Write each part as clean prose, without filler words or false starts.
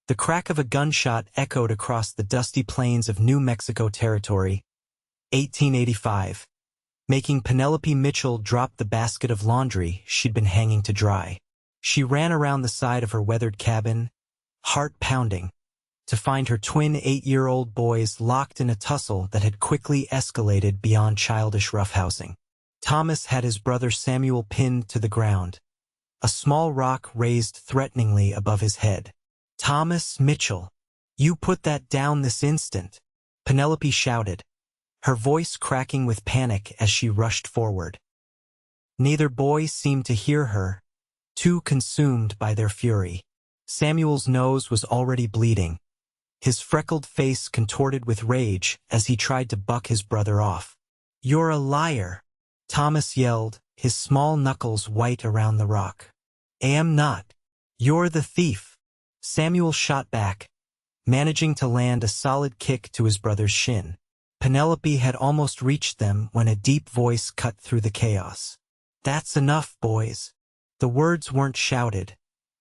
The crack of a gunshot echoed across the dusty plains of New Mexico Territory, 1885, making Penelope Mitchell drop the basket of laundry she'd been hanging to dry. She ran around the side of her weathered cabin, heart pounding, to find her twin 8-year-old boys locked in a tussle that had quickly escalated beyond childish roughhousing. Thomas had his brother Samuel pinned to the ground, a small rock raised threateningly above his head. "Thomas Mitchell, you put that down this instant," Penelope shouted, her voice cracking with panic as she rushed forward. Neither boy seemed to hear her, too consumed by their fury. Samuel's nose was already bleeding, his freckled face contorted with rage as he tried to buck his brother off. "You're a liar," Thomas yelled, his small knuckles white around the rock. "Am not. You're the thief." Samuel shot back, managing to land a solid kick to his brother's shin. Penelope had almost reached them when a deep voice cut through the chaos. "That's enough, boys." The words weren't shouted,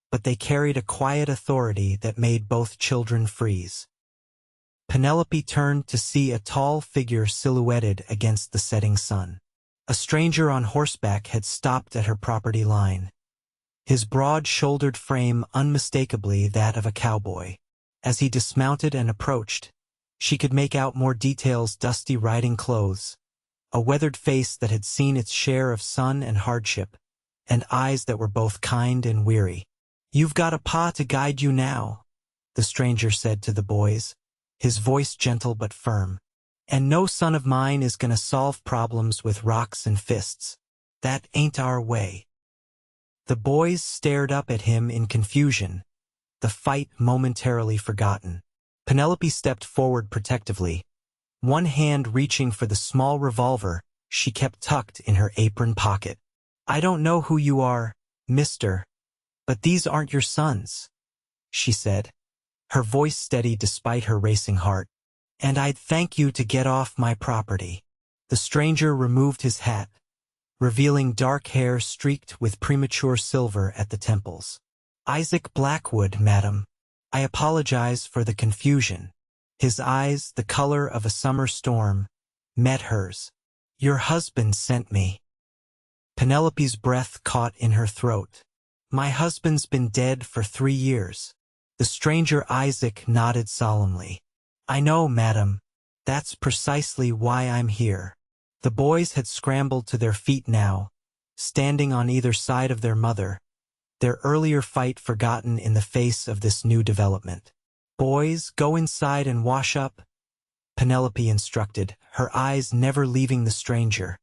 but they carried a quiet authority that made both children freeze. Penelope turned to see a tall figure silhouetted against the setting sun. A stranger on horseback had stopped at her property line, his broad-shouldered frame unmistakably that of a cowboy. As he dismounted and approached, she could make out more details: dusty riding clothes, a weathered face that had seen its share of sun and hardship, and eyes that were both kind and weary. "You've got a pa to guide you now," the stranger said to the boys, his voice gentle but firm. "And no son of mine is gonna solve problems with rocks and fists. That ain't our way." The boys stared up at him in confusion, the fight momentarily forgotten. Penelope stepped forward protectively, one hand reaching for the small revolver she kept tucked in her apron pocket. "I don't know who you are, mister, but these aren't your sons," she said, her voice steady despite her racing heart. "And I'd thank you to get off my property." The stranger removed his hat, revealing dark hair streaked with premature silver at the temples. "Isaac Blackwood, madam. I apologize for the confusion." His eyes, the color of a summer storm, met hers. "Your husband sent me." Penelope's breath caught in her throat. "My husband's been dead for 3 years. The stranger Isaac nodded solemnly. "I know, madam. That's precisely why I'm here." The boys had scrambled to their feet now, standing on either side of their mother, their earlier fight forgotten in the face of this new development. "Boys, go inside and wash up," Penelope instructed, her eyes never leaving the stranger.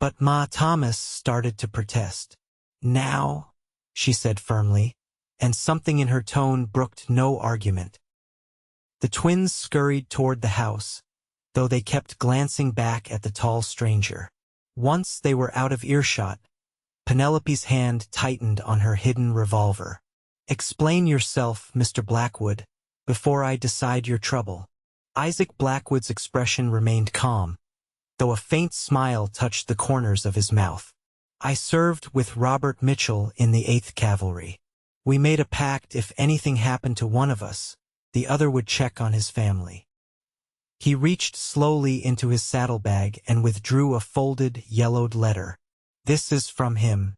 But Ma Thomas started to protest. "Now," she said firmly, and something in her tone brooked no argument. The twins scurried toward the house, though they kept glancing back at the tall stranger. Once they were out of earshot, Penelope's hand tightened on her hidden revolver. "Explain yourself, Mr. Blackwood, before I decide your trouble." Isaac Blackwood's expression remained calm, though a faint smile touched the corners of his mouth. "I served with Robert Mitchell in the 8th Cavalry. We made a pact: if anything happened to one of us, the other would check on his family." He reached slowly into his saddlebag and withdrew a folded, yellowed letter. "This is from him.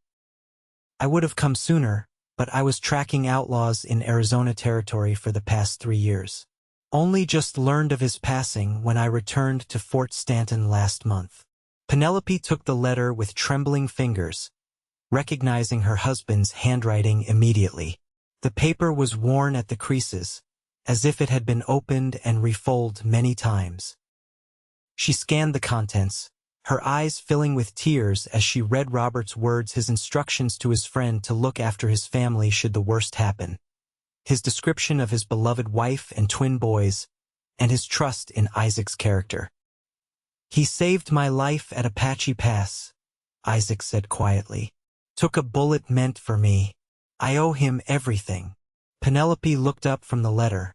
I would have come sooner, but I was tracking outlaws in Arizona Territory for the past 3 years. Only just learned of his passing when I returned to Fort Stanton last month." Penelope took the letter with trembling fingers, recognizing her husband's handwriting immediately. The paper was worn at the creases, as if it had been opened and refolded many times. She scanned the contents, her eyes filling with tears as she read Robert's words, his instructions to his friend to look after his family should the worst happen, his description of his beloved wife and twin boys, and his trust in Isaac's character. "He saved my life at Apache Pass," Isaac said quietly. "Took a bullet meant for me. I owe him everything." Penelope looked up from the letter,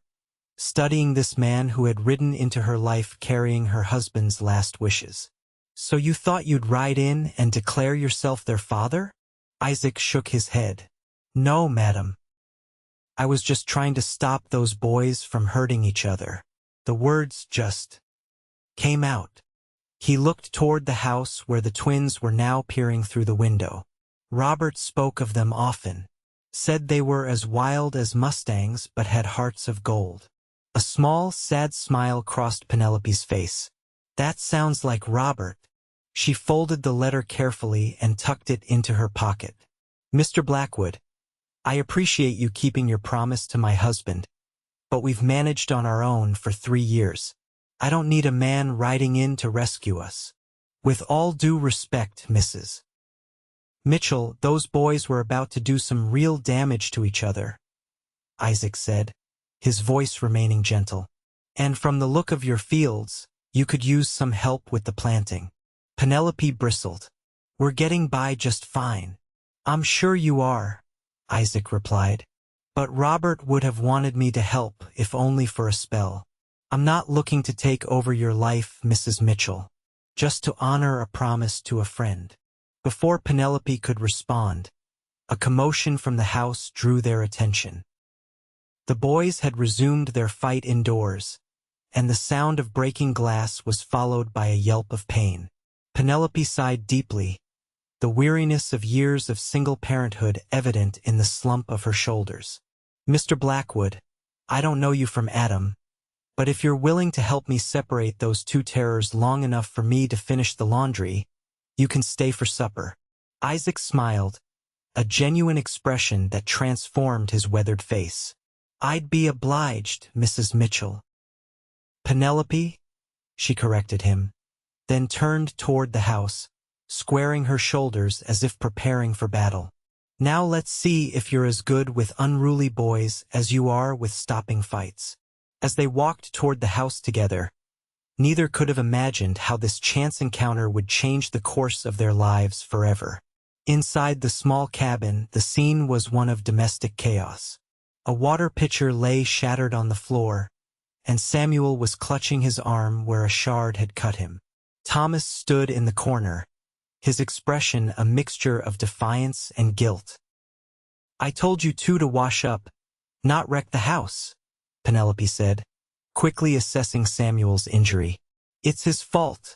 studying this man who had ridden into her life carrying her husband's last wishes. "So you thought you'd ride in and declare yourself their father?" Isaac shook his head. "No, madam. I was just trying to stop those boys from hurting each other. The words just came out. He looked toward the house where the twins were now peering through the window. Robert spoke of them often. Said they were as wild as mustangs but had hearts of gold. A small, sad smile crossed Penelope's face. That sounds like Robert. She folded the letter carefully and tucked it into her pocket. Mr. Blackwood, I appreciate you keeping your promise to my husband, but we've managed on our own for 3 years. I don't need a man riding in to rescue us. With all due respect, Mrs. Mitchell, those boys were about to do some real damage to each other, Isaac said, his voice remaining gentle. And from the look of your fields, you could use some help with the planting. Penelope bristled. We're getting by just fine. I'm sure you are, Isaac replied. But Robert would have wanted me to help, if only for a spell. I'm not looking to take over your life, Mrs. Mitchell. Just to honor a promise to a friend. Before Penelope could respond, a commotion from the house drew their attention. The boys had resumed their fight indoors, and the sound of breaking glass was followed by a yelp of pain. Penelope sighed deeply, the weariness of years of single parenthood evident in the slump of her shoulders. Mr. Blackwood, I don't know you from Adam, but if you're willing to help me separate those two terrors long enough for me to finish the laundry, you can stay for supper. Isaac smiled, a genuine expression that transformed his weathered face. I'd be obliged, Mrs. Mitchell. Penelope, she corrected him, then turned toward the house, squaring her shoulders as if preparing for battle. Now let's see if you're as good with unruly boys as you are with stopping fights. As they walked toward the house together, neither could have imagined how this chance encounter would change the course of their lives forever. Inside the small cabin, the scene was one of domestic chaos. A water pitcher lay shattered on the floor, and Samuel was clutching his arm where a shard had cut him. Thomas stood in the corner, his expression a mixture of defiance and guilt. I told you two to wash up, not wreck the house, Penelope said, quickly assessing Samuel's injury. It's his fault,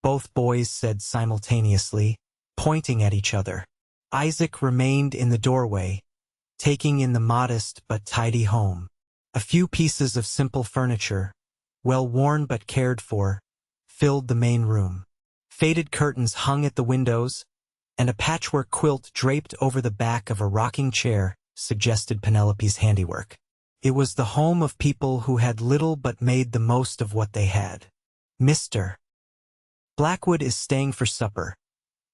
both boys said simultaneously, pointing at each other. Isaac remained in the doorway, taking in the modest but tidy home. A few pieces of simple furniture, well worn but cared for, filled the main room. Faded curtains hung at the windows, and a patchwork quilt draped over the back of a rocking chair suggested Penelope's handiwork. It was the home of people who had little but made the most of what they had. Mr. Blackwood is staying for supper,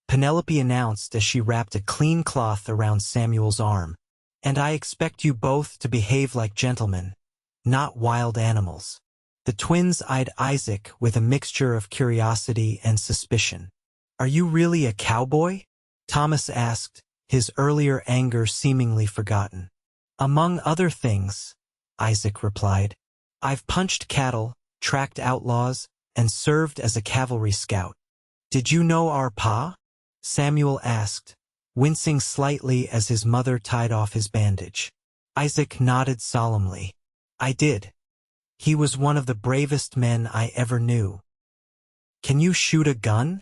Penelope announced as she wrapped a clean cloth around Samuel's arm. And I expect you both to behave like gentlemen, not wild animals. The twins eyed Isaac with a mixture of curiosity and suspicion. Are you really a cowboy? Thomas asked, his earlier anger seemingly forgotten. Among other things, Isaac replied. I've punched cattle, tracked outlaws, and served as a cavalry scout. Did you know our pa? Samuel asked, wincing slightly as his mother tied off his bandage. Isaac nodded solemnly. I did. He was one of the bravest men I ever knew. Can you shoot a gun?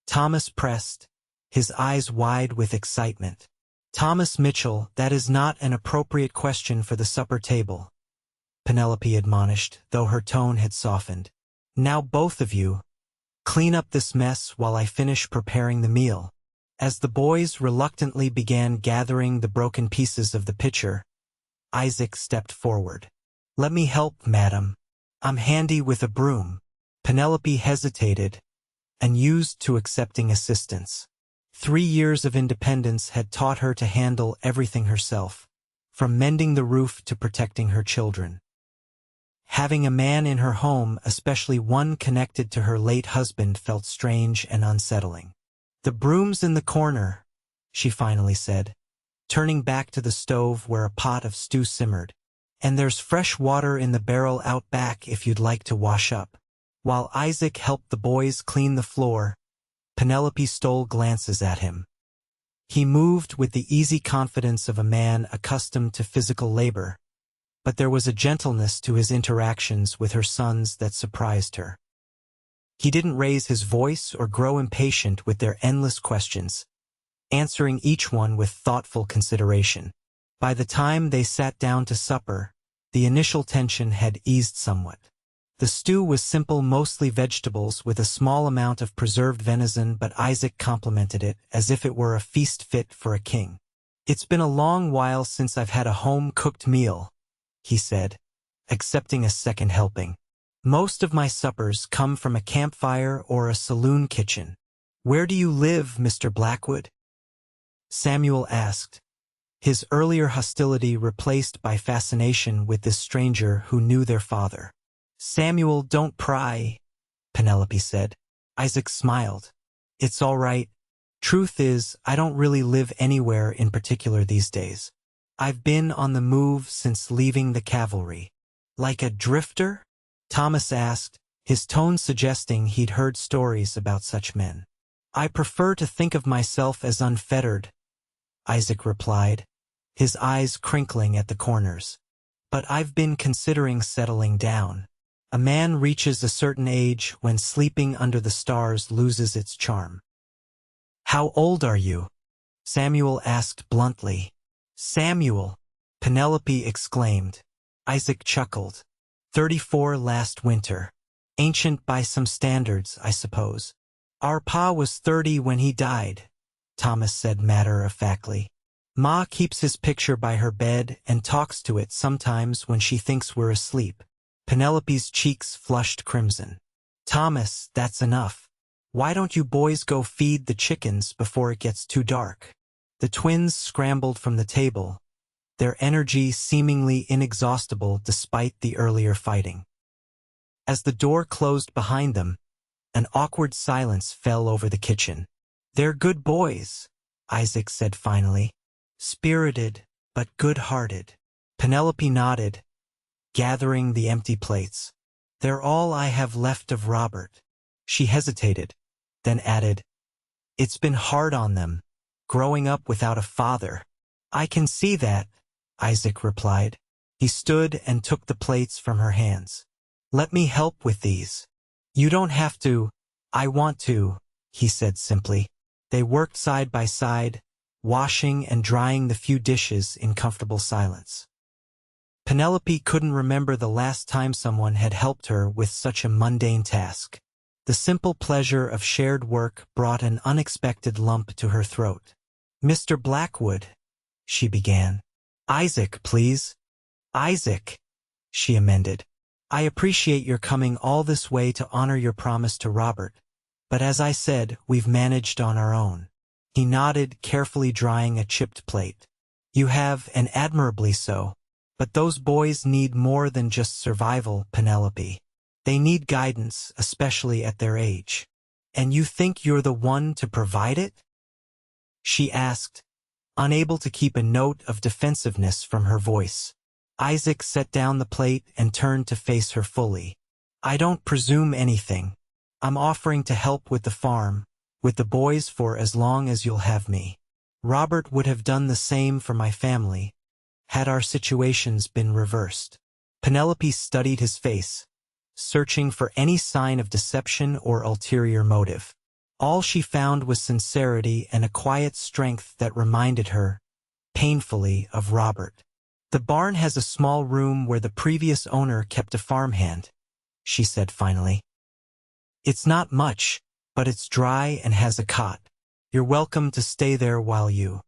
Thomas pressed, his eyes wide with excitement. Thomas Mitchell, that is not an appropriate question for the supper table, Penelope admonished, though her tone had softened. Now both of you, clean up this mess while I finish preparing the meal. As the boys reluctantly began gathering the broken pieces of the pitcher, Isaac stepped forward. Let me help, madam. I'm handy with a broom. Penelope hesitated, unused to accepting assistance. 3 years of independence had taught her to handle everything herself, from mending the roof to protecting her children. Having a man in her home, especially one connected to her late husband, felt strange and unsettling. The broom's in the corner, she finally said, turning back to the stove where a pot of stew simmered. And there's fresh water in the barrel out back if you'd like to wash up. While Isaac helped the boys clean the floor, Penelope stole glances at him. He moved with the easy confidence of a man accustomed to physical labor, but there was a gentleness to his interactions with her sons that surprised her. He didn't raise his voice or grow impatient with their endless questions, answering each one with thoughtful consideration. By the time they sat down to supper, the initial tension had eased somewhat. The stew was simple, mostly vegetables with a small amount of preserved venison, but Isaac complimented it as if it were a feast fit for a king. "It's been a long while since I've had a home-cooked meal," he said, accepting a second helping. "Most of my suppers come from a campfire or a saloon kitchen." "Where do you live, Mr. Blackwood?" Samuel asked, his earlier hostility replaced by fascination with this stranger who knew their father. "Samuel, don't pry," Penelope said. Isaac smiled. "It's all right. Truth is, I don't really live anywhere in particular these days. I've been on the move since leaving the cavalry." "Like a drifter?" Thomas asked, his tone suggesting he'd heard stories about such men. "I prefer to think of myself as unfettered," Isaac replied, his eyes crinkling at the corners. "But I've been considering settling down. A man reaches a certain age when sleeping under the stars loses its charm." "How old are you?" Samuel asked bluntly. "Samuel!" Penelope exclaimed. Isaac chuckled. 34 last winter. Ancient by some standards, I suppose. "Our pa was 30 when he died," Thomas said matter-of-factly. "Ma keeps his picture by her bed and talks to it sometimes when she thinks we're asleep." Penelope's cheeks flushed crimson. "Thomas, that's enough. Why don't you boys go feed the chickens before it gets too dark?" The twins scrambled from the table, their energy seemingly inexhaustible despite the earlier fighting. As the door closed behind them, an awkward silence fell over the kitchen. "They're good boys," Isaac said finally. "Spirited, but good-hearted." Penelope nodded, gathering the empty plates. "They're all I have left of Robert." She hesitated, then added, "It's been hard on them, growing up without a father." "I can see that," Isaac replied. He stood and took the plates from her hands. "Let me help with these." "You don't have to." "I want to," he said simply. They worked side by side, washing and drying the few dishes in comfortable silence. Penelope couldn't remember the last time someone had helped her with such a mundane task. The simple pleasure of shared work brought an unexpected lump to her throat. "Mr. Blackwood," she began. "Isaac, please." "Isaac," she amended. "I appreciate your coming all this way to honor your promise to Robert, but as I said, we've managed on our own." He nodded, carefully drying a chipped plate. "You have, and admirably so. But those boys need more than just survival, Penelope. They need guidance, especially at their age. And you think you're the one to provide it?" she asked, unable to keep a note of defensiveness from her voice. Isaac set down the plate and turned to face her fully. "I don't presume anything. I'm offering to help with the farm, with the boys for as long as you'll have me. Robert would have done the same for my family, had our situations been reversed." Penelope studied his face, searching for any sign of deception or ulterior motive. All she found was sincerity and a quiet strength that reminded her, painfully, of Robert. "The barn has a small room where the previous owner kept a farmhand," she said finally. "It's not much, but it's dry and has a cot. You're welcome to stay there while you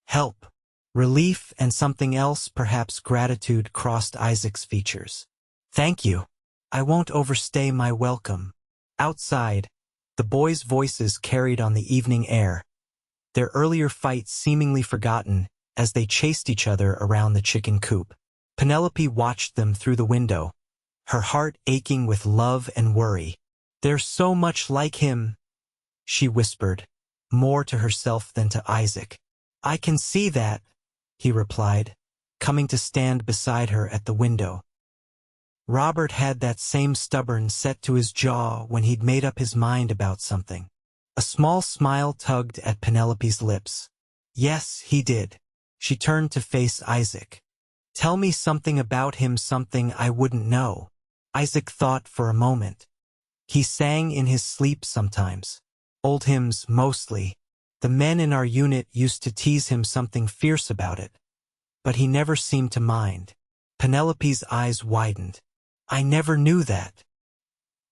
help." Relief and something else, perhaps gratitude, crossed Isaac's features. "Thank you. I won't overstay my welcome." Outside, the boys' voices carried on the evening air, their earlier fight seemingly forgotten as they chased each other around the chicken coop. Penelope watched them through the window, her heart aching with love and worry. "They're so much like him," she whispered, more to herself than to Isaac. "I can see that," he replied, coming to stand beside her at the window. Robert had that same stubborn set to his jaw when he'd made up his mind about something. A small smile tugged at Penelope's lips. Yes, he did. She turned to face Isaac. Tell me something about him, something I wouldn't know. Isaac thought for a moment. He sang in his sleep sometimes. Old hymns, mostly. The men in our unit used to tease him something fierce about it. But he never seemed to mind. Penelope's eyes widened. I never knew that.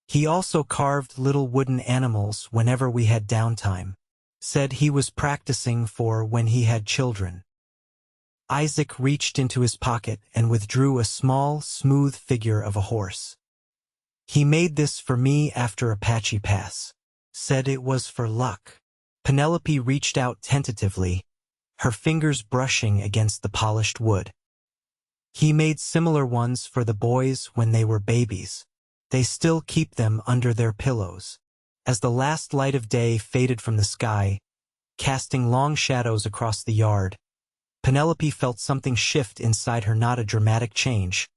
He also carved little wooden animals whenever we had downtime. Said he was practicing for when he had children. Isaac reached into his pocket and withdrew a small, smooth figure of a horse. He made this for me after Apache Pass. Said it was for luck. Penelope reached out tentatively, her fingers brushing against the polished wood. He made similar ones for the boys when they were babies. They still keep them under their pillows. As the last light of day faded from the sky, casting long shadows across the yard, Penelope felt something shift inside her, not a dramatic change,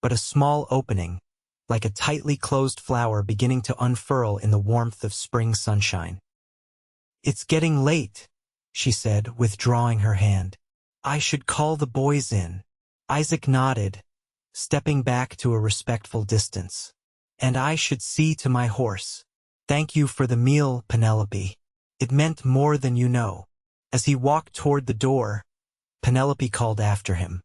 but a small opening, like a tightly closed flower beginning to unfurl in the warmth of spring sunshine. It's getting late, she said, withdrawing her hand. I should call the boys in. Isaac nodded, stepping back to a respectful distance. And I should see to my horse. Thank you for the meal, Penelope. It meant more than you know. As he walked toward the door, Penelope called after him.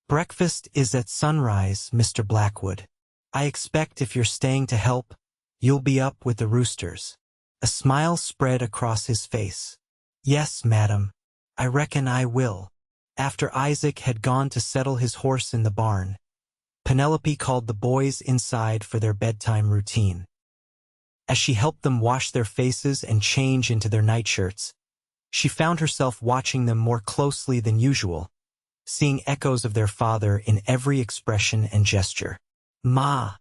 Breakfast is at sunrise, Mr. Blackwood. I expect if you're staying to help, you'll be up with the roosters. A smile spread across his face. Yes, madam. I reckon I will. After Isaac had gone to settle his horse in the barn, Penelope called the boys inside for their bedtime routine. As she helped them wash their faces and change into their nightshirts, she found herself watching them more closely than usual, seeing echoes of their father in every expression and gesture. Ma,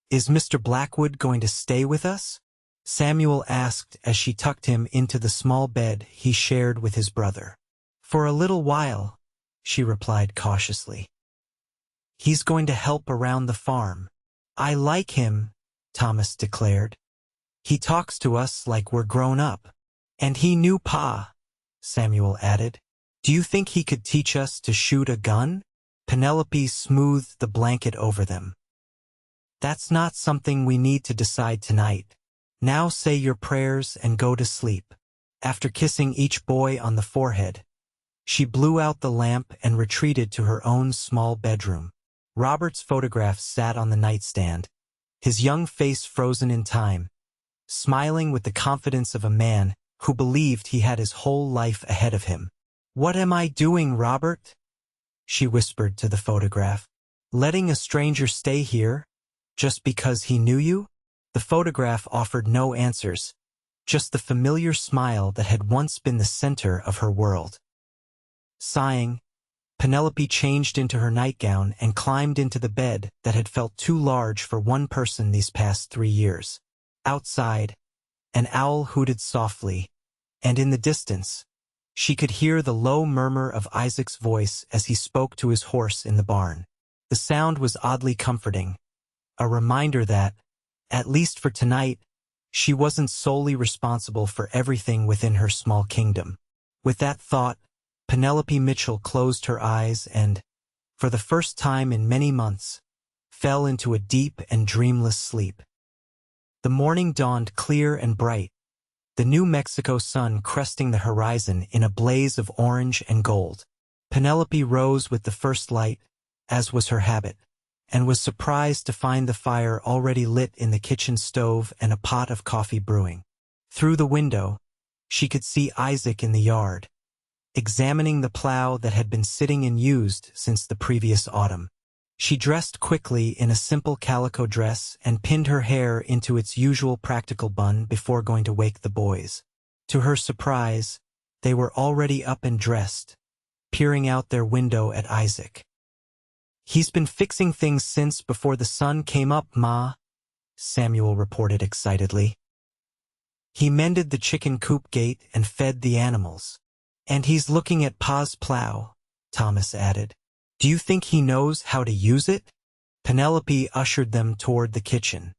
is Mr. Blackwood going to stay with us? Samuel asked as she tucked him into the small bed he shared with his brother. For a little while, she replied cautiously. He's going to help around the farm. I like him, Thomas declared. He talks to us like we're grown up. And he knew Pa, Samuel added. Do you think he could teach us to shoot a gun? Penelope smoothed the blanket over them. That's not something we need to decide tonight. Now say your prayers and go to sleep. After kissing each boy on the forehead, she blew out the lamp and retreated to her own small bedroom. Robert's photograph sat on the nightstand, his young face frozen in time, smiling with the confidence of a man who believed he had his whole life ahead of him. What am I doing, Robert? She whispered to the photograph. Letting a stranger stay here, just because he knew you? The photograph offered no answers, just the familiar smile that had once been the center of her world. Sighing, Penelope changed into her nightgown and climbed into the bed that had felt too large for one person these past 3 years. Outside, an owl hooted softly, and in the distance, she could hear the low murmur of Isaac's voice as he spoke to his horse in the barn. The sound was oddly comforting, a reminder that, at least for tonight, she wasn't solely responsible for everything within her small kingdom. With that thought, Penelope Mitchell closed her eyes and, for the first time in many months, fell into a deep and dreamless sleep. The morning dawned clear and bright, the New Mexico sun cresting the horizon in a blaze of orange and gold. Penelope rose with the first light, as was her habit, and was surprised to find the fire already lit in the kitchen stove and a pot of coffee brewing. Through the window, she could see Isaac in the yard, examining the plow that had been sitting unused since the previous autumn. She dressed quickly in a simple calico dress and pinned her hair into its usual practical bun before going to wake the boys. To her surprise, they were already up and dressed, peering out their window at Isaac. He's been fixing things since before the sun came up, Ma, Samuel reported excitedly. He mended the chicken coop gate and fed the animals. And he's looking at Pa's plow, Thomas added. Do you think he knows how to use it? Penelope ushered them toward the kitchen.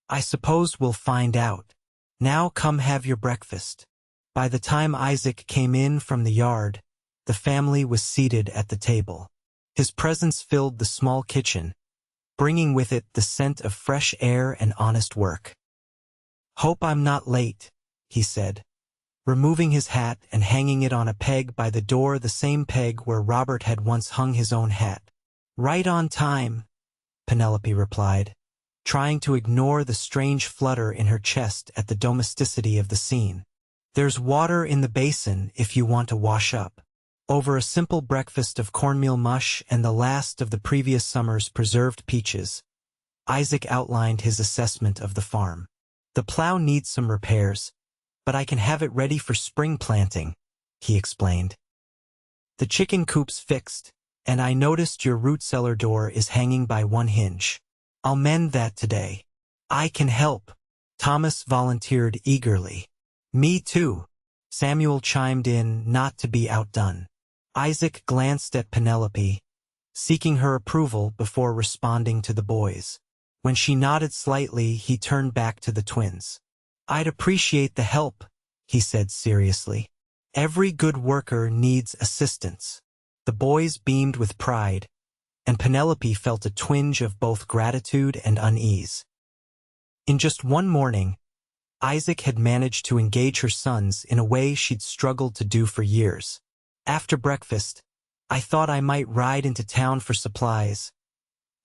I suppose we'll find out. Now come have your breakfast. By the time Isaac came in from the yard, The family was seated at the table. His presence filled the small kitchen, bringing with it the scent of fresh air and honest work. "Hope I'm not late," he said, removing his hat and hanging it on a peg by the door, the same peg where Robert had once hung his own hat. "Right on time," Penelope replied, trying to ignore the strange flutter in her chest at the domesticity of the scene. "There's water in the basin if you want to wash up." Over a simple breakfast of cornmeal mush and the last of the previous summer's preserved peaches, Isaac outlined his assessment of the farm. "The plow needs some repairs, but I can have it ready for spring planting," he explained. "The chicken coop's fixed, and I noticed your root cellar door is hanging by one hinge. I'll mend that today." "I can help," Thomas volunteered eagerly. "Me too," Samuel chimed in, not to be outdone. Isaac glanced at Penelope, seeking her approval before responding to the boys. When she nodded slightly, he turned back to the twins. "I'd appreciate the help," he said seriously. "Every good worker needs assistance." The boys beamed with pride, and Penelope felt a twinge of both gratitude and unease. In just one morning, Isaac had managed to engage her sons in a way she'd struggled to do for years. "After breakfast, I thought I might ride into town for supplies,"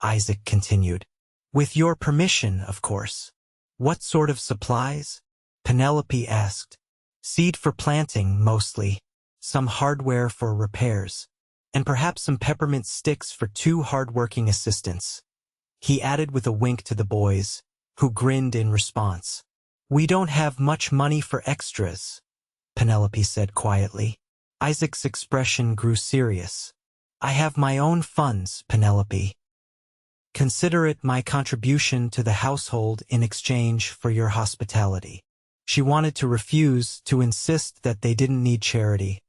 Isaac continued. "With your permission, of course." "What sort of supplies?" Penelope asked. "Seed for planting, mostly, some hardware for repairs, and perhaps some peppermint sticks for 2 hard-working assistants," he added with a wink to the boys, who grinned in response. "We don't have much money for extras," Penelope said quietly. Isaac's expression grew serious. "I have my own funds, Penelope. Consider it my contribution to the household in exchange for your hospitality." She wanted to refuse, to insist that they didn't need charity,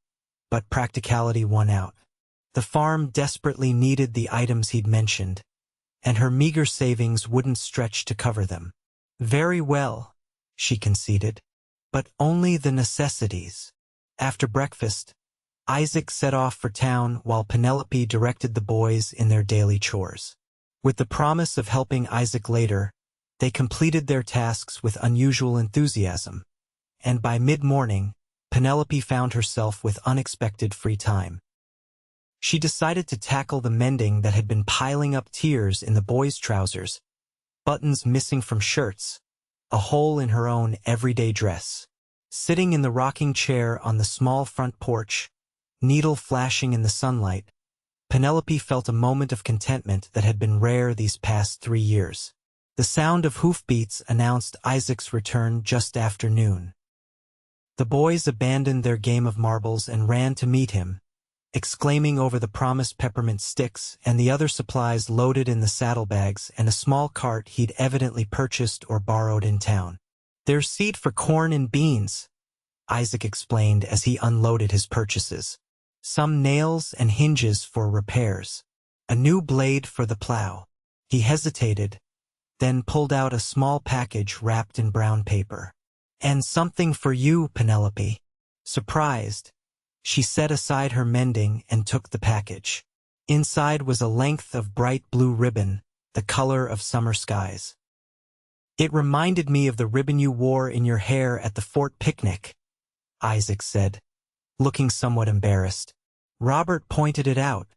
but practicality won out. The farm desperately needed the items he'd mentioned, and her meager savings wouldn't stretch to cover them. "Very well," she conceded, "but only the necessities." After breakfast, Isaac set off for town while Penelope directed the boys in their daily chores. With the promise of helping Isaac later, they completed their tasks with unusual enthusiasm, and by mid-morning, Penelope found herself with unexpected free time. She decided to tackle the mending that had been piling up tears in the boys' trousers, buttons missing from shirts, a hole in her own everyday dress. Sitting in the rocking chair on the small front porch, needle flashing in the sunlight, Penelope felt a moment of contentment that had been rare these past 3 years. The sound of hoofbeats announced Isaac's return just after noon. The boys abandoned their game of marbles and ran to meet him, exclaiming over the promised peppermint sticks and the other supplies loaded in the saddlebags and a small cart he'd evidently purchased or borrowed in town. "There's seed for corn and beans," Isaac explained as he unloaded his purchases. "Some nails and hinges for repairs. A new blade for the plow." He hesitated, then pulled out a small package wrapped in brown paper. "And something for you, Penelope." Surprised, she set aside her mending and took the package. Inside was a length of bright blue ribbon, the color of summer skies. "It reminded me of the ribbon you wore in your hair at the fort picnic," Isaac said, looking somewhat embarrassed. "Robert pointed it out,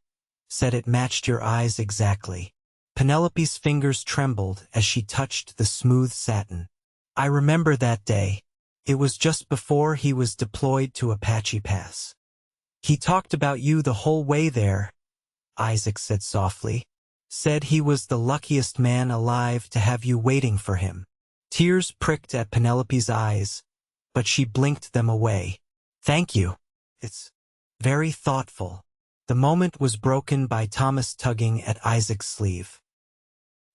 said it matched your eyes exactly." Penelope's fingers trembled as she touched the smooth satin. "I remember that day. It was just before he was deployed to Apache Pass. He talked about you the whole way there," Isaac said softly. "Said he was the luckiest man alive to have you waiting for him." Tears pricked at Penelope's eyes, but she blinked them away. "Thank you. It's very thoughtful." The moment was broken by Thomas tugging at Isaac's sleeve.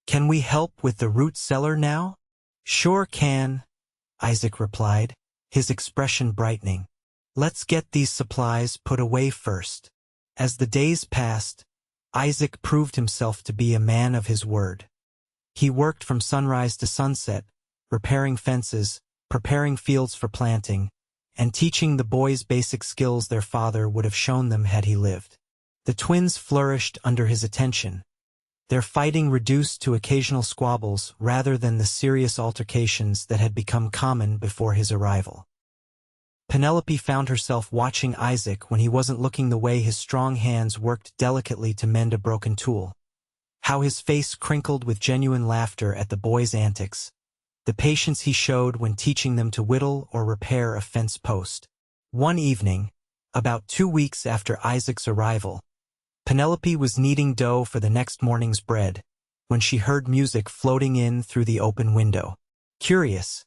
"Can we help with the root cellar now?" "Sure can," Isaac replied, his expression brightening. "Let's get these supplies put away first." As the days passed, Isaac proved himself to be a man of his word. He worked from sunrise to sunset, repairing fences, preparing fields for planting, and teaching the boys basic skills their father would have shown them had he lived. The twins flourished under his attention, their fighting reduced to occasional squabbles rather than the serious altercations that had become common before his arrival. Penelope found herself watching Isaac when he wasn't looking, the way his strong hands worked delicately to mend a broken tool, how his face crinkled with genuine laughter at the boys' antics, the patience he showed when teaching them to whittle or repair a fence post. One evening, about 2 weeks after Isaac's arrival, Penelope was kneading dough for the next morning's bread when she heard music floating in through the open window. Curious,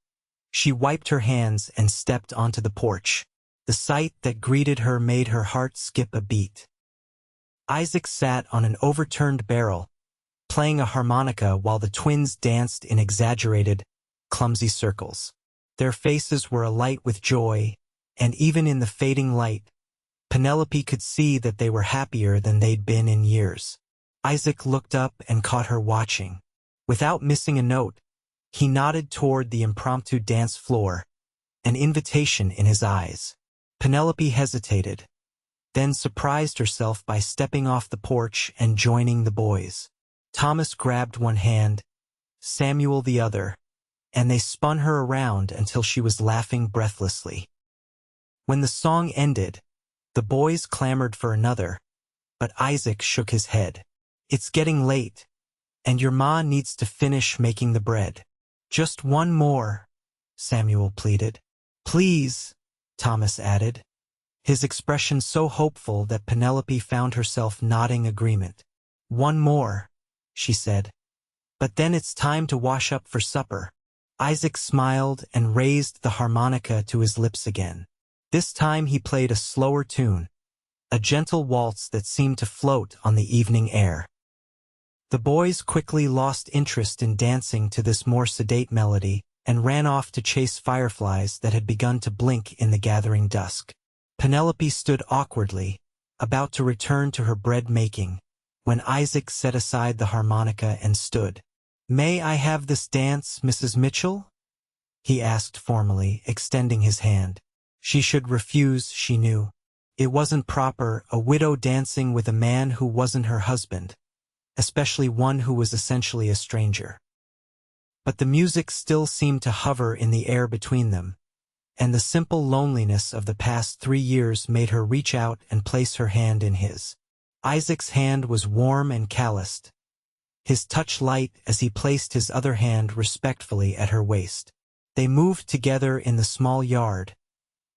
she wiped her hands and stepped onto the porch. The sight that greeted her made her heart skip a beat. Isaac sat on an overturned barrel, playing a harmonica while the twins danced in exaggerated, clumsy circles. Their faces were alight with joy, and even in the fading light, Penelope could see that they were happier than they'd been in years. Isaac looked up and caught her watching. Without missing a note, he nodded toward the impromptu dance floor, an invitation in his eyes. Penelope hesitated, then surprised herself by stepping off the porch and joining the boys. Thomas grabbed one hand, Samuel the other, and they spun her around until she was laughing breathlessly. When the song ended, the boys clamored for another, but Isaac shook his head. "It's getting late, and your ma needs to finish making the bread." "Just one more," Samuel pleaded. "Please," Thomas added, his expression so hopeful that Penelope found herself nodding agreement. "One more," she said. "But then it's time to wash up for supper." Isaac smiled and raised the harmonica to his lips again. This time he played a slower tune, a gentle waltz that seemed to float on the evening air. The boys quickly lost interest in dancing to this more sedate melody and ran off to chase fireflies that had begun to blink in the gathering dusk. Penelope stood awkwardly, about to return to her bread making, when Isaac set aside the harmonica and stood. "May I have this dance, Mrs. Mitchell?" he asked formally, extending his hand. She should refuse, she knew. It wasn't proper, a widow dancing with a man who wasn't her husband, especially one who was essentially a stranger. But the music still seemed to hover in the air between them, and the simple loneliness of the past 3 years made her reach out and place her hand in his. Isaac's hand was warm and calloused, his touch light as he placed his other hand respectfully at her waist. They moved together in the small yard,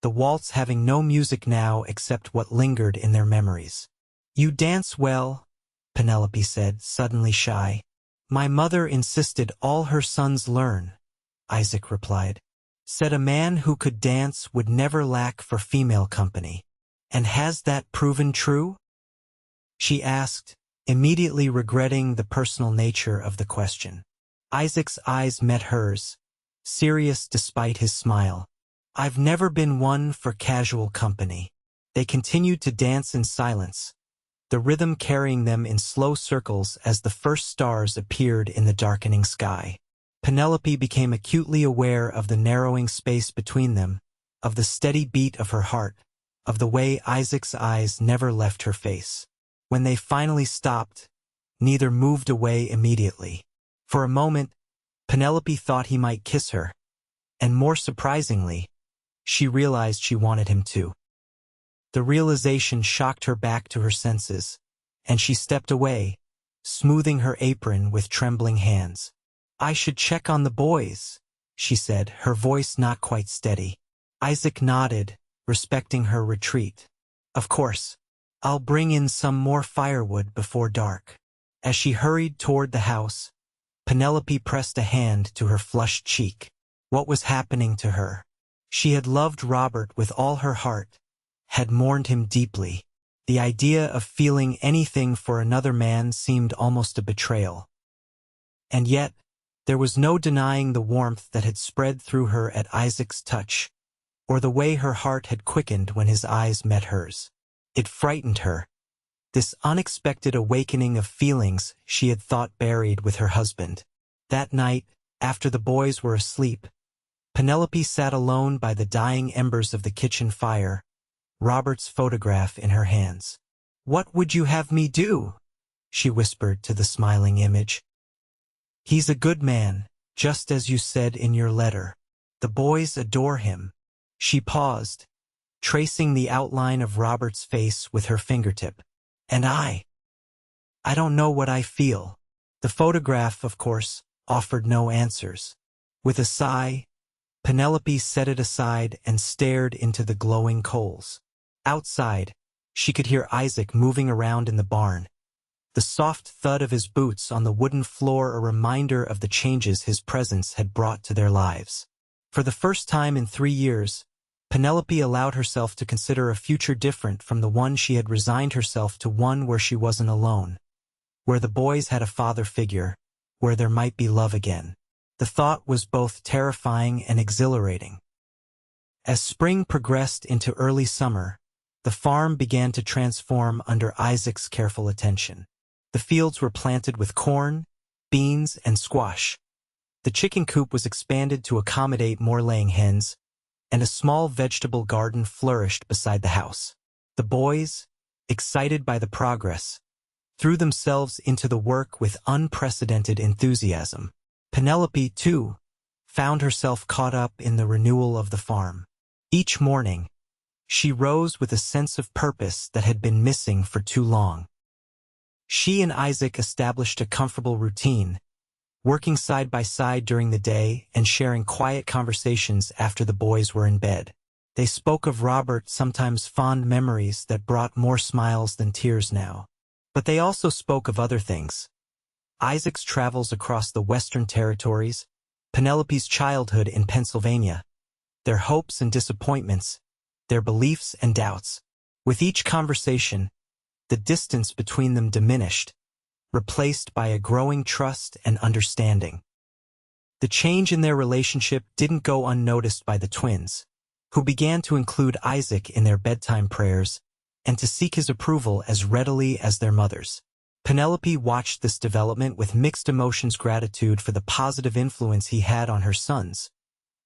the waltz having no music now except what lingered in their memories. "You dance well," Penelope said, suddenly shy. "My mother insisted all her sons learn," Isaac replied. "Said a man who could dance would never lack for female company. And has that proven true?" she asked, immediately regretting the personal nature of the question. Isaac's eyes met hers, serious despite his smile. "I've never been one for casual company." They continued to dance in silence, the rhythm carrying them in slow circles as the first stars appeared in the darkening sky. Penelope became acutely aware of the narrowing space between them, of the steady beat of her heart, of the way Isaac's eyes never left her face. When they finally stopped, neither moved away immediately. For a moment, Penelope thought he might kiss her, and more surprisingly, she realized she wanted him to. The realization shocked her back to her senses, and she stepped away, smoothing her apron with trembling hands. "I should check on the boys," she said, her voice not quite steady. Isaac nodded, respecting her retreat. "Of course. I'll bring in some more firewood before dark." As she hurried toward the house, Penelope pressed a hand to her flushed cheek. What was happening to her? She had loved Robert with all her heart, had mourned him deeply. The idea of feeling anything for another man seemed almost a betrayal. And yet, there was no denying the warmth that had spread through her at Isaac's touch, or the way her heart had quickened when his eyes met hers. It frightened her, this unexpected awakening of feelings she had thought buried with her husband. That night, after the boys were asleep, Penelope sat alone by the dying embers of the kitchen fire, Robert's photograph in her hands. "What would you have me do?" she whispered to the smiling image. "He's a good man, just as you said in your letter. The boys adore him." She paused, tracing the outline of Robert's face with her fingertip. "And I don't know what I feel." The photograph, of course, offered no answers. With a sigh, Penelope set it aside and stared into the glowing coals. Outside, she could hear Isaac moving around in the barn, the soft thud of his boots on the wooden floor a reminder of the changes his presence had brought to their lives. For the first time in 3 years, Penelope allowed herself to consider a future different from the one she had resigned herself to, one where she wasn't alone, where the boys had a father figure, where there might be love again. The thought was both terrifying and exhilarating. As spring progressed into early summer, the farm began to transform under Isaac's careful attention. The fields were planted with corn, beans, and squash. The chicken coop was expanded to accommodate more laying hens, and a small vegetable garden flourished beside the house. The boys, excited by the progress, threw themselves into the work with unprecedented enthusiasm. Penelope, too, found herself caught up in the renewal of the farm. Each morning, she rose with a sense of purpose that had been missing for too long. She and Isaac established a comfortable routine, working side by side during the day and sharing quiet conversations after the boys were in bed. They spoke of Robert, sometimes fond memories that brought more smiles than tears now. But they also spoke of other things. Isaac's travels across the Western Territories, Penelope's childhood in Pennsylvania, their hopes and disappointments, their beliefs and doubts. With each conversation, the distance between them diminished, replaced by a growing trust and understanding. The change in their relationship didn't go unnoticed by the twins, who began to include Isaac in their bedtime prayers and to seek his approval as readily as their mothers. Penelope watched this development with mixed emotions: gratitude for the positive influence he had on her sons,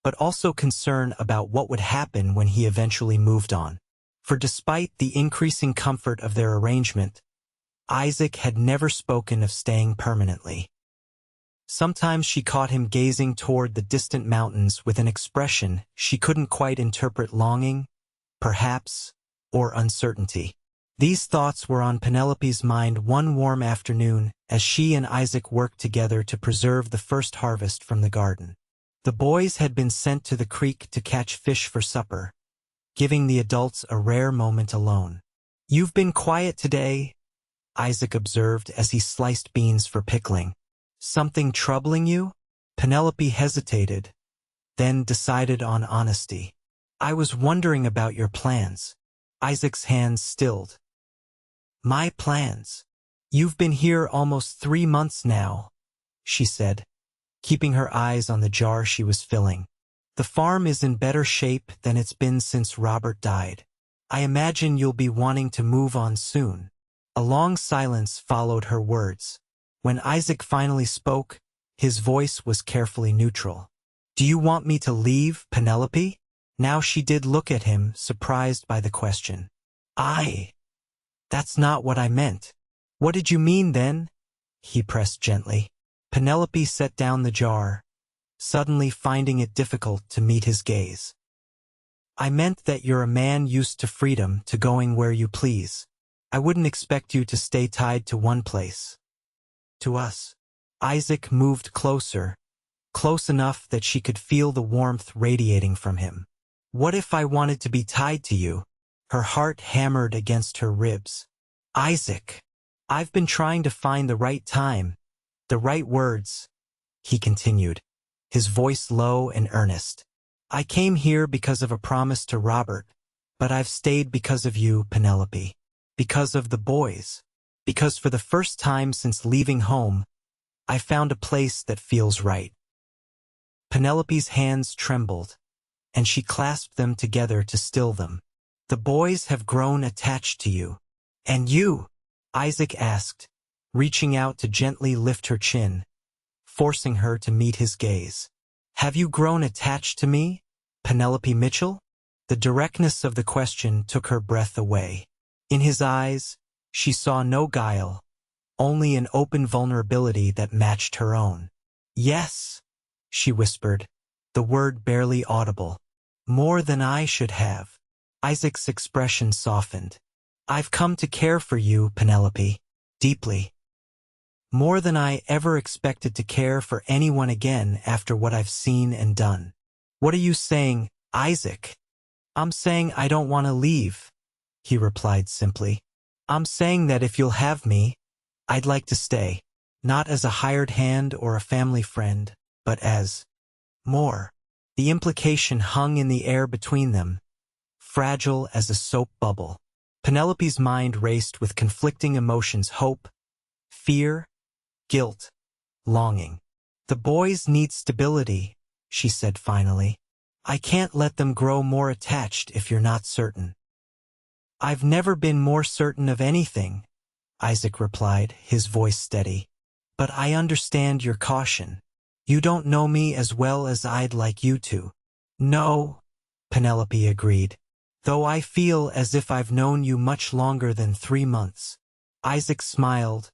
but also concern about what would happen when he eventually moved on. For despite the increasing comfort of their arrangement, Isaac had never spoken of staying permanently. Sometimes she caught him gazing toward the distant mountains with an expression she couldn't quite interpret: longing, perhaps, or uncertainty. These thoughts were on Penelope's mind one warm afternoon as she and Isaac worked together to preserve the first harvest from the garden. The boys had been sent to the creek to catch fish for supper, giving the adults a rare moment alone. "You've been quiet today," Isaac observed as he sliced beans for pickling. "Something troubling you?" Penelope hesitated, then decided on honesty. "I was wondering about your plans." Isaac's hands stilled. "My plans? You've been here almost 3 months now," she said, keeping her eyes on the jar she was filling. "The farm is in better shape than it's been since Robert died. I imagine you'll be wanting to move on soon." A long silence followed her words. When Isaac finally spoke, his voice was carefully neutral. "Do you want me to leave, Penelope?" Now she did look at him, surprised by the question. That's not what I meant." "What did you mean then?" he pressed gently. Penelope set down the jar, suddenly finding it difficult to meet his gaze. "I meant that you're a man used to freedom, to going where you please. I wouldn't expect you to stay tied to one place. To us." Isaac moved closer, close enough that she could feel the warmth radiating from him. "What if I wanted to be tied to you?" Her heart hammered against her ribs. "Isaac, I've been trying to find the right time, the right words," he continued, his voice low and earnest. "I came here because of a promise to Robert, but I've stayed because of you, Penelope, because of the boys, because for the first time since leaving home, I found a place that feels right." Penelope's hands trembled, and she clasped them together to still them. "The boys have grown attached to you. And you?" Isaac asked, reaching out to gently lift her chin, forcing her to meet his gaze. Have you grown attached to me, Penelope Mitchell? The directness of the question took her breath away. In his eyes, she saw no guile, only an open vulnerability that matched her own. Yes, she whispered, the word barely audible. More than I should have. Isaac's expression softened. I've come to care for you, Penelope, deeply. More than I ever expected to care for anyone again after what I've seen and done. What are you saying, Isaac? I'm saying I don't want to leave, he replied simply. I'm saying that if you'll have me, I'd like to stay, not as a hired hand or a family friend, but as more. The implication hung in the air between them, fragile as a soap bubble. Penelope's mind raced with conflicting emotions: hope, fear, guilt, longing. The boys need stability, she said finally. I can't let them grow more attached if you're not certain. I've never been more certain of anything, Isaac replied, his voice steady. But I understand your caution. You don't know me as well as I'd like you to. No, Penelope agreed, though I feel as if I've known you much longer than 3 months. Isaac smiled,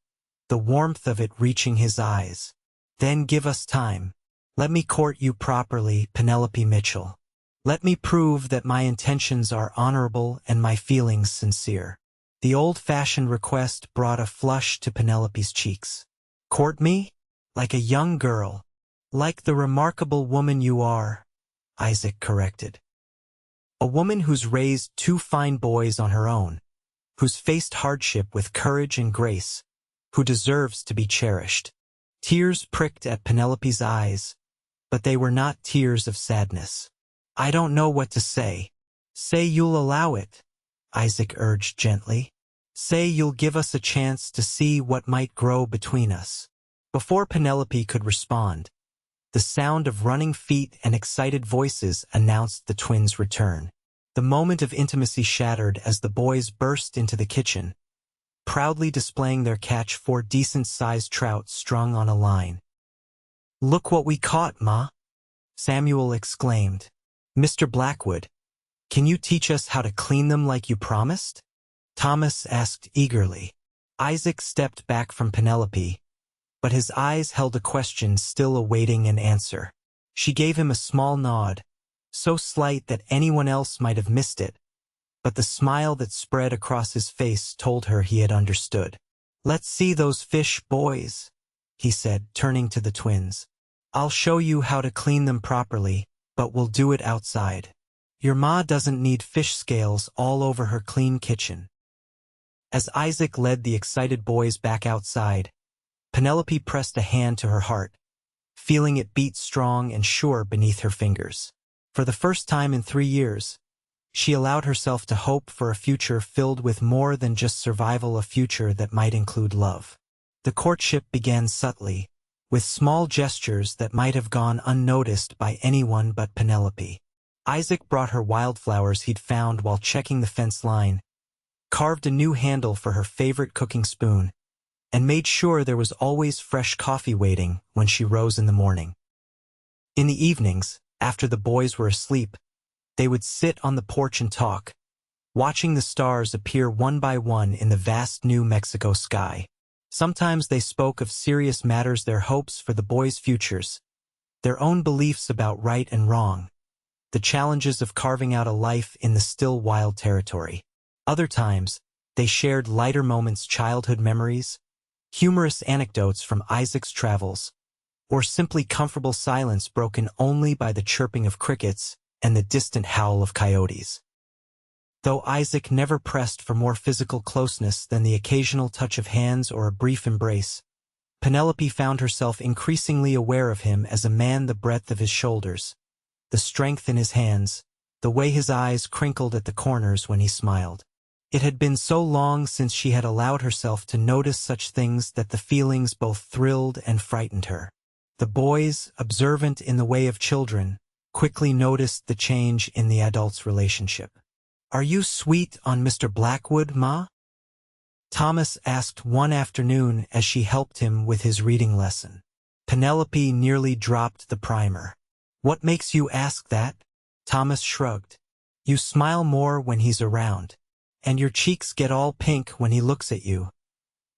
the warmth of it reaching his eyes. Then give us time. Let me court you properly, Penelope Mitchell. Let me prove that my intentions are honorable and my feelings sincere. The old-fashioned request brought a flush to Penelope's cheeks. Court me? Like a young girl. Like the remarkable woman you are, Isaac corrected. A woman who's raised 2 fine boys on her own, who's faced hardship with courage and grace, who deserves to be cherished. Tears pricked at Penelope's eyes, but they were not tears of sadness. I don't know what to say. Say you'll allow it, Isaac urged gently. Say you'll give us a chance to see what might grow between us. Before Penelope could respond, the sound of running feet and excited voices announced the twins' return. The moment of intimacy shattered as the boys burst into the kitchen, proudly displaying their catch: 4 decent-sized trout strung on a line. Look what we caught, Ma, Samuel exclaimed. Mr. Blackwood, can you teach us how to clean them like you promised? Thomas asked eagerly. Isaac stepped back from Penelope, but his eyes held a question still awaiting an answer. She gave him a small nod, so slight that anyone else might have missed it, but the smile that spread across his face told her he had understood. Let's see those fish, boys, he said, turning to the twins. I'll show you how to clean them properly, but we'll do it outside. Your ma doesn't need fish scales all over her clean kitchen. As Isaac led the excited boys back outside, Penelope pressed a hand to her heart, feeling it beat strong and sure beneath her fingers. For the first time in 3 years, she allowed herself to hope for a future filled with more than just survival, a future that might include love. The courtship began subtly, with small gestures that might have gone unnoticed by anyone but Penelope. Isaac brought her wildflowers he'd found while checking the fence line, carved a new handle for her favorite cooking spoon, and made sure there was always fresh coffee waiting when she rose in the morning. In the evenings, after the boys were asleep, they would sit on the porch and talk, watching the stars appear one by one in the vast New Mexico sky. Sometimes they spoke of serious matters: their hopes for the boys' futures, their own beliefs about right and wrong, the challenges of carving out a life in the still wild territory. Other times, they shared lighter moments: childhood memories, humorous anecdotes from Isaac's travels, or simply comfortable silence broken only by the chirping of crickets and the distant howl of coyotes. Though Isaac never pressed for more physical closeness than the occasional touch of hands or a brief embrace, Penelope found herself increasingly aware of him as a man: the breadth of his shoulders, the strength in his hands, the way his eyes crinkled at the corners when he smiled. It had been so long since she had allowed herself to notice such things that the feelings both thrilled and frightened her. The boys, observant in the way of children, quickly noticed the change in the adults' relationship. Are you sweet on Mr. Blackwood, Ma? Thomas asked one afternoon as she helped him with his reading lesson. Penelope nearly dropped the primer. What makes you ask that? Thomas shrugged. You smile more when he's around, and your cheeks get all pink when he looks at you.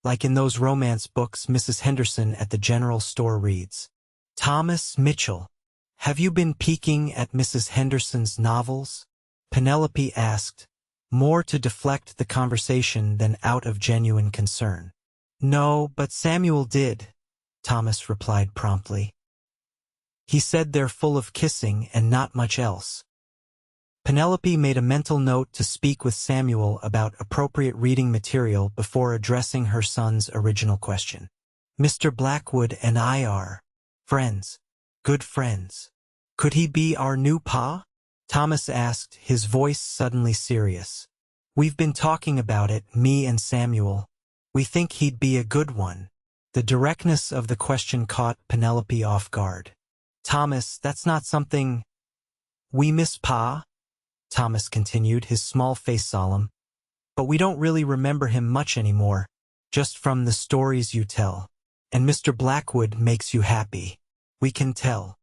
Like in those romance books Mrs. Henderson at the general store reads. Thomas Mitchell, have you been peeking at Mrs. Henderson's novels? Penelope asked, more to deflect the conversation than out of genuine concern. No, but Samuel did, Thomas replied promptly. He said they're full of kissing and not much else. Penelope made a mental note to speak with Samuel about appropriate reading material before addressing her son's original question. Mr. Blackwood and I are friends, good friends. Could he be our new pa? Thomas asked, his voice suddenly serious. We've been talking about it, me and Samuel. We think he'd be a good one. The directness of the question caught Penelope off guard. Thomas, that's not something... We miss pa, Thomas continued, his small face solemn. But we don't really remember him much anymore, just from the stories you tell. And Mr. Blackwood makes you happy. We can tell.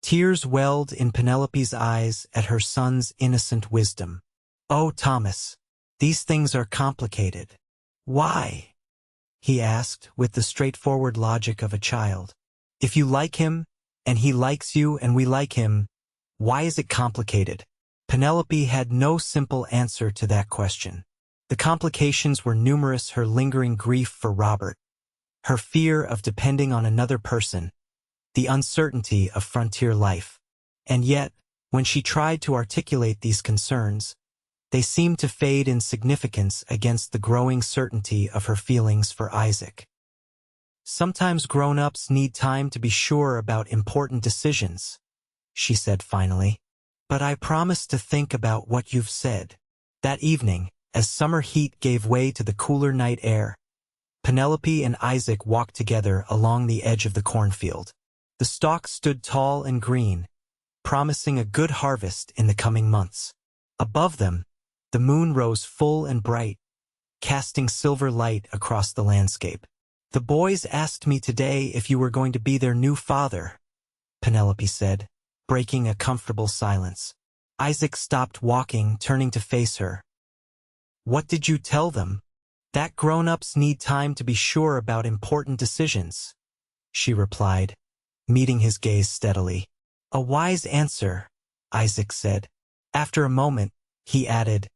Tears welled in Penelope's eyes at her son's innocent wisdom. Oh, Thomas, these things are complicated. Why? He asked with the straightforward logic of a child. If you like him, and he likes you, and we like him, why is it complicated? Penelope had no simple answer to that question. The complications were numerous: her lingering grief for Robert, her fear of depending on another person, the uncertainty of frontier life. And yet, when she tried to articulate these concerns, they seemed to fade in significance against the growing certainty of her feelings for Isaac. Sometimes grown-ups need time to be sure about important decisions, she said finally. But I promise to think about what you've said. That evening, as summer heat gave way to the cooler night air, Penelope and Isaac walked together along the edge of the cornfield. The stalks stood tall and green, promising a good harvest in the coming months. Above them, the moon rose full and bright, casting silver light across the landscape. The boys asked me today if you were going to be their new father, Penelope said, breaking a comfortable silence. Isaac stopped walking, turning to face her. What did you tell them? That grown-ups need time to be sure about important decisions, she replied, meeting his gaze steadily. A wise answer, Isaac said. After a moment, he added,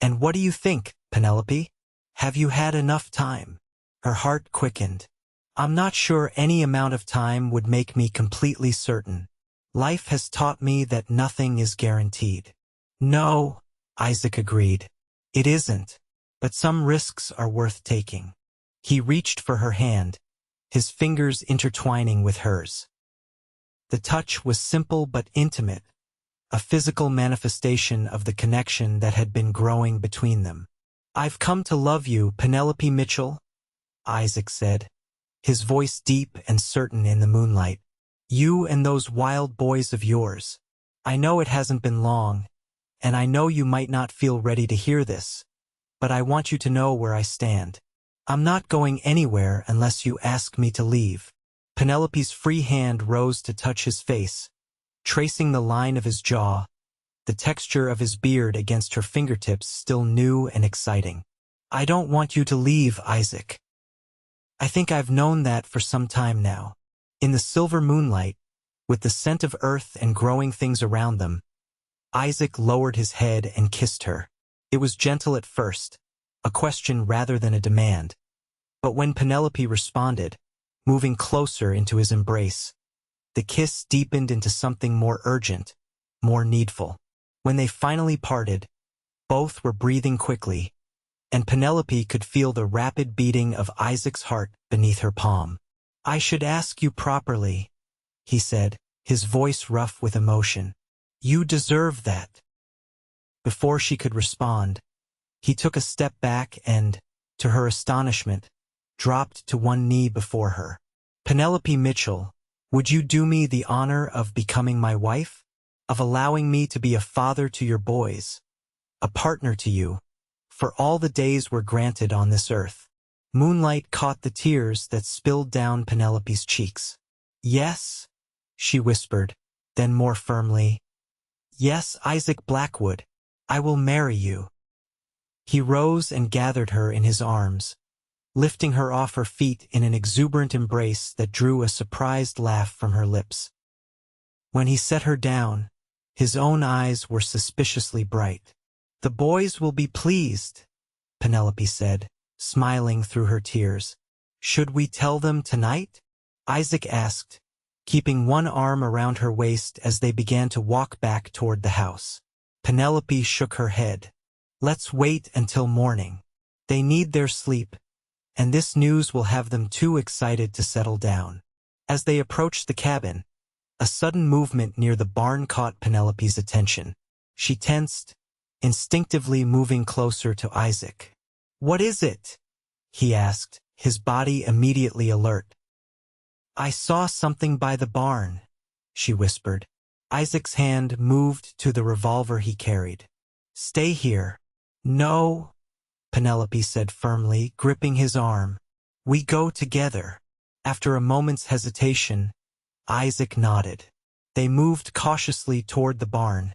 And what do you think, Penelope? Have you had enough time? Her heart quickened. I'm not sure any amount of time would make me completely certain. Life has taught me that nothing is guaranteed. No, Isaac agreed. It isn't, but some risks are worth taking. He reached for her hand, his fingers intertwining with hers. The touch was simple but intimate, a physical manifestation of the connection that had been growing between them. I've come to love you, Penelope Mitchell, Isaac said, his voice deep and certain in the moonlight. You and those wild boys of yours. I know it hasn't been long, and I know you might not feel ready to hear this, but I want you to know where I stand. I'm not going anywhere unless you ask me to leave. Penelope's free hand rose to touch his face, tracing the line of his jaw, the texture of his beard against her fingertips still new and exciting. I don't want you to leave, Isaac. I think I've known that for some time now. In the silver moonlight, with the scent of earth and growing things around them, Isaac lowered his head and kissed her. It was gentle at first, a question rather than a demand. But when Penelope responded, moving closer into his embrace, the kiss deepened into something more urgent, more needful. When they finally parted, both were breathing quickly, and Penelope could feel the rapid beating of Isaac's heart beneath her palm. I should ask you properly, he said, his voice rough with emotion. You deserve that. Before she could respond, he took a step back and, to her astonishment, dropped to one knee before her. Penelope Mitchell, would you do me the honor of becoming my wife? Of allowing me to be a father to your boys, a partner to you, for all the days we're granted on this earth? Moonlight caught the tears that spilled down Penelope's cheeks. Yes, she whispered, Then more firmly, "Yes, Isaac Blackwood, I will marry you." He rose and gathered her in his arms, lifting her off her feet in an exuberant embrace that drew a surprised laugh from her lips. When he set her down, his own eyes were suspiciously bright. "The boys will be pleased," Penelope said, smiling through her tears. "Should we tell them tonight?" Isaac asked, keeping one arm around her waist as they began to walk back toward the house. Penelope shook her head. "Let's wait until morning. They need their sleep, and this news will have them too excited to settle down." As they approached the cabin, a sudden movement near the barn caught Penelope's attention. She tensed, instinctively moving closer to Isaac. "What is it?" he asked, his body immediately alert. "I saw something by the barn," she whispered. Isaac's hand moved to the revolver he carried. "Stay here." "No," Penelope said firmly, gripping his arm. "We go together." After a moment's hesitation, Isaac nodded. They moved cautiously toward the barn,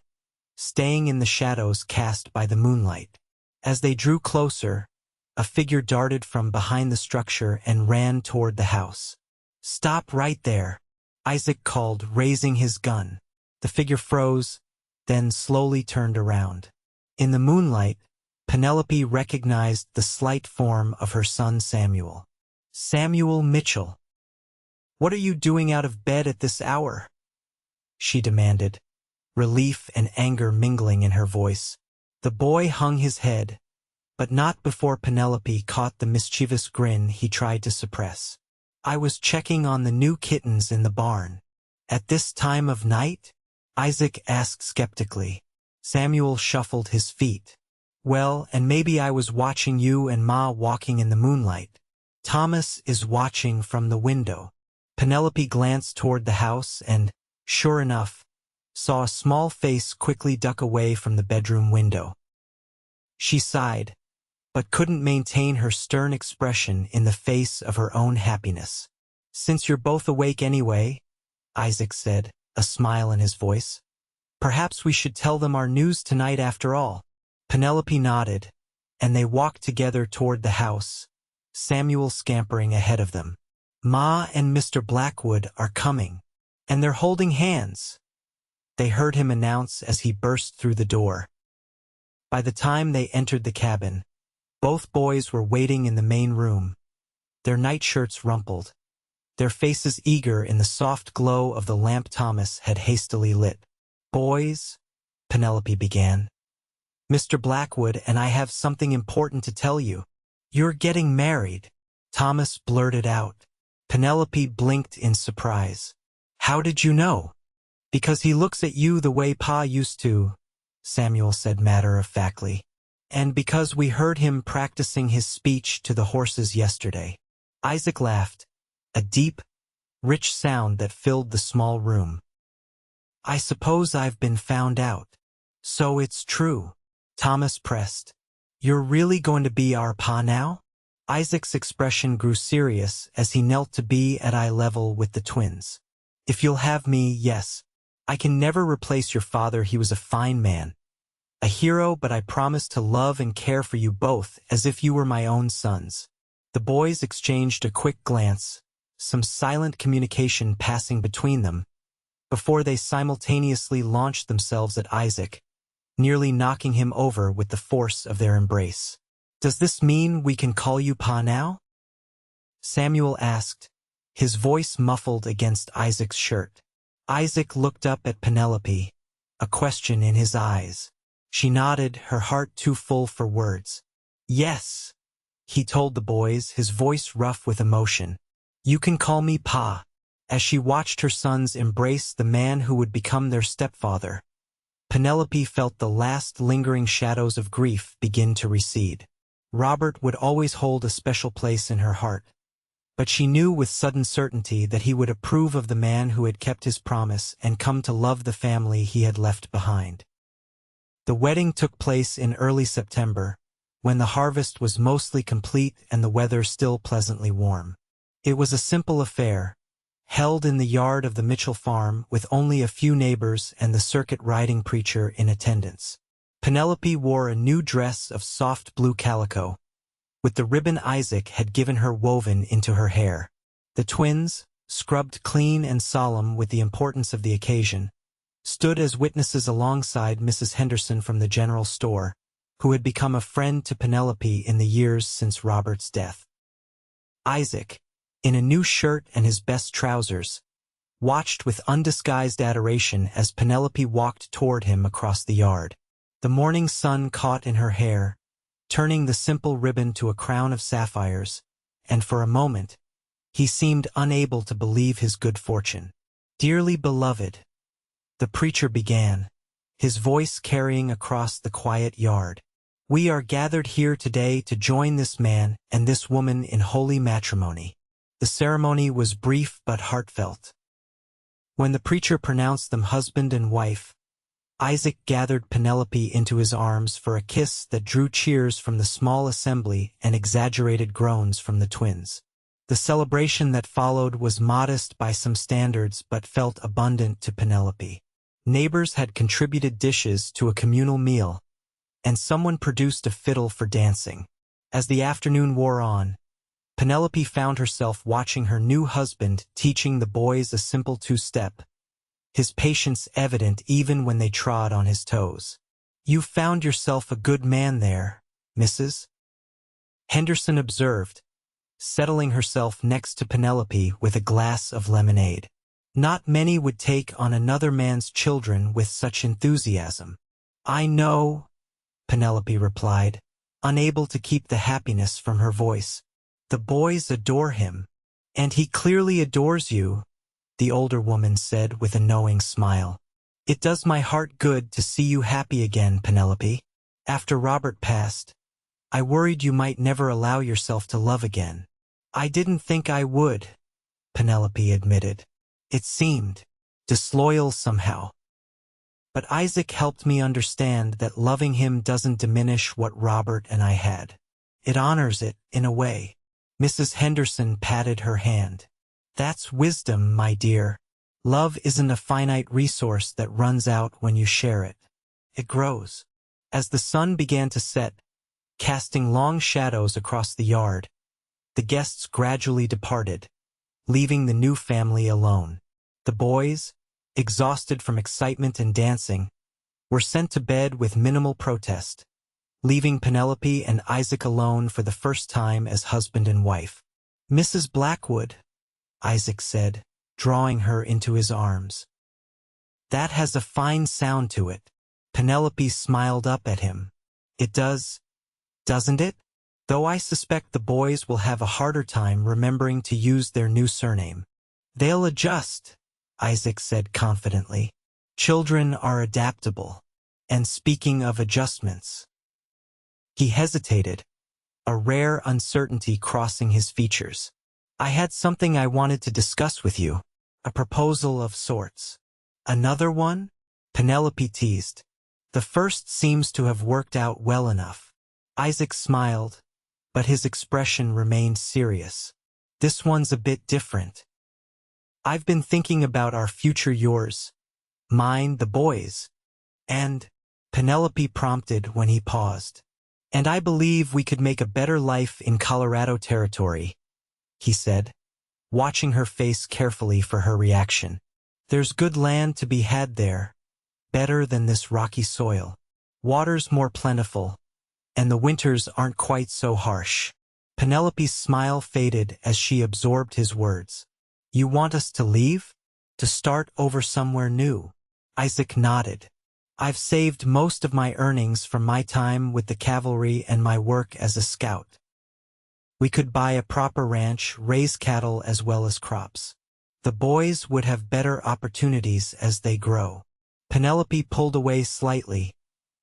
staying in the shadows cast by the moonlight. As they drew closer, a figure darted from behind the structure and ran toward the house. "Stop right there," Isaac called, raising his gun. The figure froze, then slowly turned around. In the moonlight, Penelope recognized the slight form of her son Samuel. "Samuel Mitchell. What are you doing out of bed at this hour?" she demanded, relief and anger mingling in her voice. The boy hung his head, but not before Penelope caught the mischievous grin he tried to suppress. "I was checking on the new kittens in the barn." "At this time of night?" Isaac asked skeptically. Samuel shuffled his feet. "Well, and maybe I was watching you and Ma walking in the moonlight. Thomas is watching from the window." Penelope glanced toward the house and, sure enough, saw a small face quickly duck away from the bedroom window. She sighed, but couldn't maintain her stern expression in the face of her own happiness. "Since you're both awake anyway," Isaac said, a smile in his voice, "perhaps we should tell them our news tonight after all." Penelope nodded, and they walked together toward the house, Samuel scampering ahead of them. "Ma and Mr. Blackwood are coming, and they're holding hands," they heard him announce as he burst through the door. By the time they entered the cabin, both boys were waiting in the main room, their nightshirts rumpled, their faces eager in the soft glow of the lamp Thomas had hastily lit. "Boys," Penelope began, "Mr. Blackwood and I have something important to tell you." "You're getting married," Thomas blurted out. Penelope blinked in surprise. "How did you know?" "Because he looks at you the way Pa used to," Samuel said matter-of-factly. "And because we heard him practicing his speech to the horses yesterday." Isaac laughed, a deep, rich sound that filled the small room. "I suppose I've been found out." "So it's true," Thomas pressed. "You're really going to be our Pa now?" Isaac's expression grew serious as he knelt to be at eye level with the twins. "If you'll have me, yes. I can never replace your father. He was a fine man, a hero, but I promise to love and care for you both as if you were my own sons." The boys exchanged a quick glance, some silent communication passing between them, before they simultaneously launched themselves at Isaac, nearly knocking him over with the force of their embrace. "Does this mean we can call you Pa now?" Samuel asked, his voice muffled against Isaac's shirt. Isaac looked up at Penelope, a question in his eyes. She nodded, her heart too full for words. "Yes," he told the boys, his voice rough with emotion. "You can call me Pa." As she watched her sons embrace the man who would become their stepfather, Penelope felt the last lingering shadows of grief begin to recede. Robert would always hold a special place in her heart, but she knew with sudden certainty that he would approve of the man who had kept his promise and come to love the family he had left behind. The wedding took place in early September, when the harvest was mostly complete and the weather still pleasantly warm. It was a simple affair, held in the yard of the Mitchell farm with only a few neighbors and the circuit-riding preacher in attendance. Penelope wore a new dress of soft blue calico, with the ribbon Isaac had given her woven into her hair. The twins, scrubbed clean and solemn with the importance of the occasion, stood as witnesses alongside Mrs. Henderson from the general store, who had become a friend to Penelope in the years since Robert's death. Isaac, in a new shirt and his best trousers, watched with undisguised adoration as Penelope walked toward him across the yard. The morning sun caught in her hair, turning the simple ribbon to a crown of sapphires, and for a moment, he seemed unable to believe his good fortune. "Dearly beloved," the preacher began, his voice carrying across the quiet yard, "we are gathered here today to join this man and this woman in holy matrimony." The ceremony was brief but heartfelt. When the preacher pronounced them husband and wife, Isaac gathered Penelope into his arms for a kiss that drew cheers from the small assembly and exaggerated groans from the twins. The celebration that followed was modest by some standards but felt abundant to Penelope. Neighbors had contributed dishes to a communal meal, and someone produced a fiddle for dancing. As the afternoon wore on, Penelope found herself watching her new husband teaching the boys a simple two-step, his patience evident even when they trod on his toes. "You've found yourself a good man there, Mrs. Henderson observed, settling herself next to Penelope with a glass of lemonade. "Not many would take on another man's children with such enthusiasm." "I know," Penelope replied, unable to keep the happiness from her voice. "The boys adore him." "And he clearly adores you," the older woman said with a knowing smile. "It does my heart good to see you happy again, Penelope. After Robert passed, I worried you might never allow yourself to love again." "I didn't think I would," Penelope admitted. "It seemed disloyal somehow. But Isaac helped me understand that loving him doesn't diminish what Robert and I had. It honors it, in a way." Mrs. Henderson patted her hand. "That's wisdom, my dear. Love isn't a finite resource that runs out when you share it. It grows." As the sun began to set, casting long shadows across the yard, the guests gradually departed, leaving the new family alone. The boys, exhausted from excitement and dancing, were sent to bed with minimal protest, leaving Penelope and Isaac alone for the first time as husband and wife. "Mrs. Blackwood," Isaac said, drawing her into his arms. "That has a fine sound to it." Penelope smiled up at him. "It does, doesn't it? Though I suspect the boys will have a harder time remembering to use their new surname." "They'll adjust," Isaac said confidently. "Children are adaptable. And speaking of adjustments..." He hesitated, a rare uncertainty crossing his features. "I had something I wanted to discuss with you. A proposal of sorts." "Another one?" Penelope teased. "The first seems to have worked out well enough." Isaac smiled, but his expression remained serious. "This one's a bit different. I've been thinking about our future, yours, mine, the boys, and..." Penelope prompted when he paused. "And I believe we could make a better life in Colorado Territory," he said, watching her face carefully for her reaction. "There's good land to be had there, better than this rocky soil. Water's more plentiful, and the winters aren't quite so harsh." Penelope's smile faded as she absorbed his words. "You want us to leave? To start over somewhere new?" Isaac nodded. "I've saved most of my earnings from my time with the cavalry and my work as a scout. We could buy a proper ranch, raise cattle as well as crops. The boys would have better opportunities as they grow." Penelope pulled away slightly,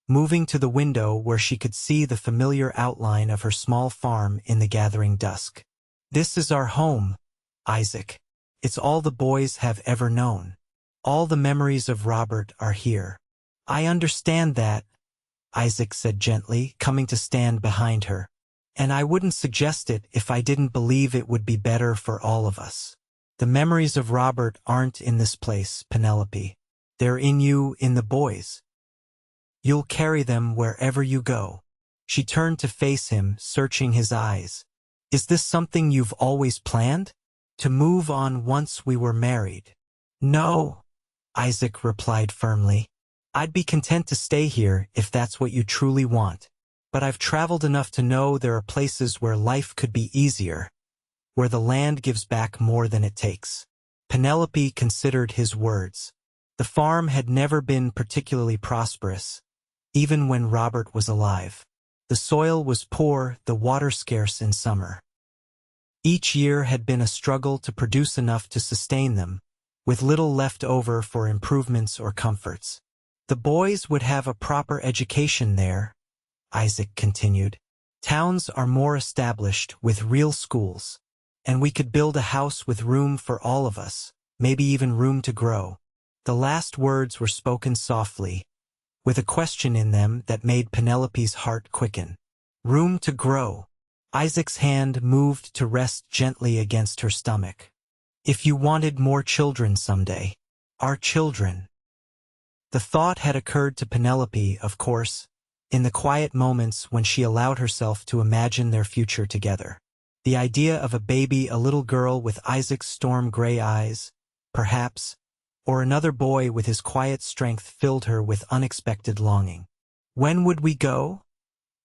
moving to the window where she could see the familiar outline of her small farm in the gathering dusk. "This is our home, Isaac. It's all the boys have ever known. All the memories of Robert are here." "I understand that," Isaac said gently, coming to stand behind her. "And I wouldn't suggest it if I didn't believe it would be better for all of us." The memories of Robert aren't in this place, Penelope. They're in you, in the boys. You'll carry them wherever you go. She turned to face him, searching his eyes. Is this something you've always planned? To move on once we were married? No, Isaac replied firmly. I'd be content to stay here if that's what you truly want. But I've traveled enough to know there are places where life could be easier, where the land gives back more than it takes. Penelope considered his words. The farm had never been particularly prosperous, even when Robert was alive. The soil was poor, the water scarce in summer. Each year had been a struggle to produce enough to sustain them, with little left over for improvements or comforts. The boys would have a proper education there, Isaac continued. Towns are more established, with real schools, and we could build a house with room for all of us, maybe even room to grow. The last words were spoken softly, with a question in them that made Penelope's heart quicken. Room to grow. Isaac's hand moved to rest gently against her stomach. If you wanted more children someday. Our children. The thought had occurred to Penelope, of course, in the quiet moments when she allowed herself to imagine their future together. The idea of a baby, a little girl with Isaac's storm-gray eyes, perhaps, or another boy with his quiet strength filled her with unexpected longing. When would we go?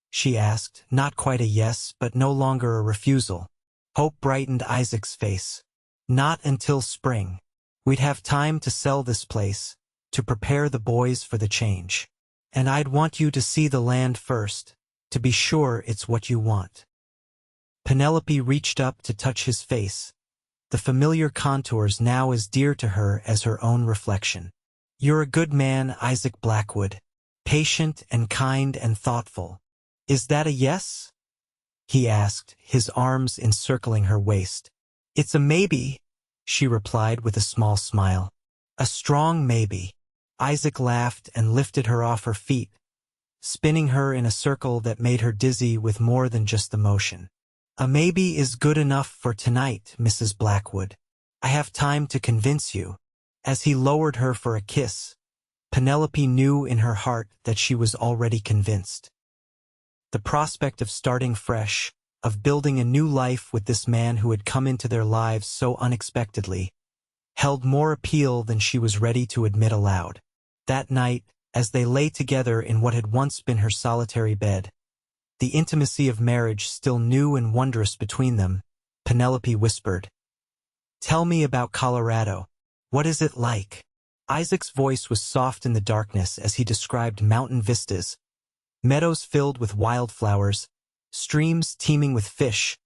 She asked, not quite a yes, but no longer a refusal. Hope brightened Isaac's face. Not until spring. We'd have time to sell this place, to prepare the boys for the change. And I'd want you to see the land first, to be sure it's what you want. Penelope reached up to touch his face, the familiar contours now as dear to her as her own reflection. You're a good man, Isaac Blackwood, patient and kind and thoughtful. Is that a yes? He asked, his arms encircling her waist. It's a maybe, she replied with a small smile. A strong maybe. Isaac laughed and lifted her off her feet, spinning her in a circle that made her dizzy with more than just the motion. A maybe is good enough for tonight, Mrs. Blackwood. I have time to convince you. As he lowered her for a kiss, Penelope knew in her heart that she was already convinced. The prospect of starting fresh, of building a new life with this man who had come into their lives so unexpectedly, held more appeal than she was ready to admit aloud. That night, as they lay together in what had once been her solitary bed, the intimacy of marriage still new and wondrous between them, Penelope whispered, "Tell me about Colorado. What is it like?" Isaac's voice was soft in the darkness as he described mountain vistas, meadows filled with wildflowers, streams teeming with fish,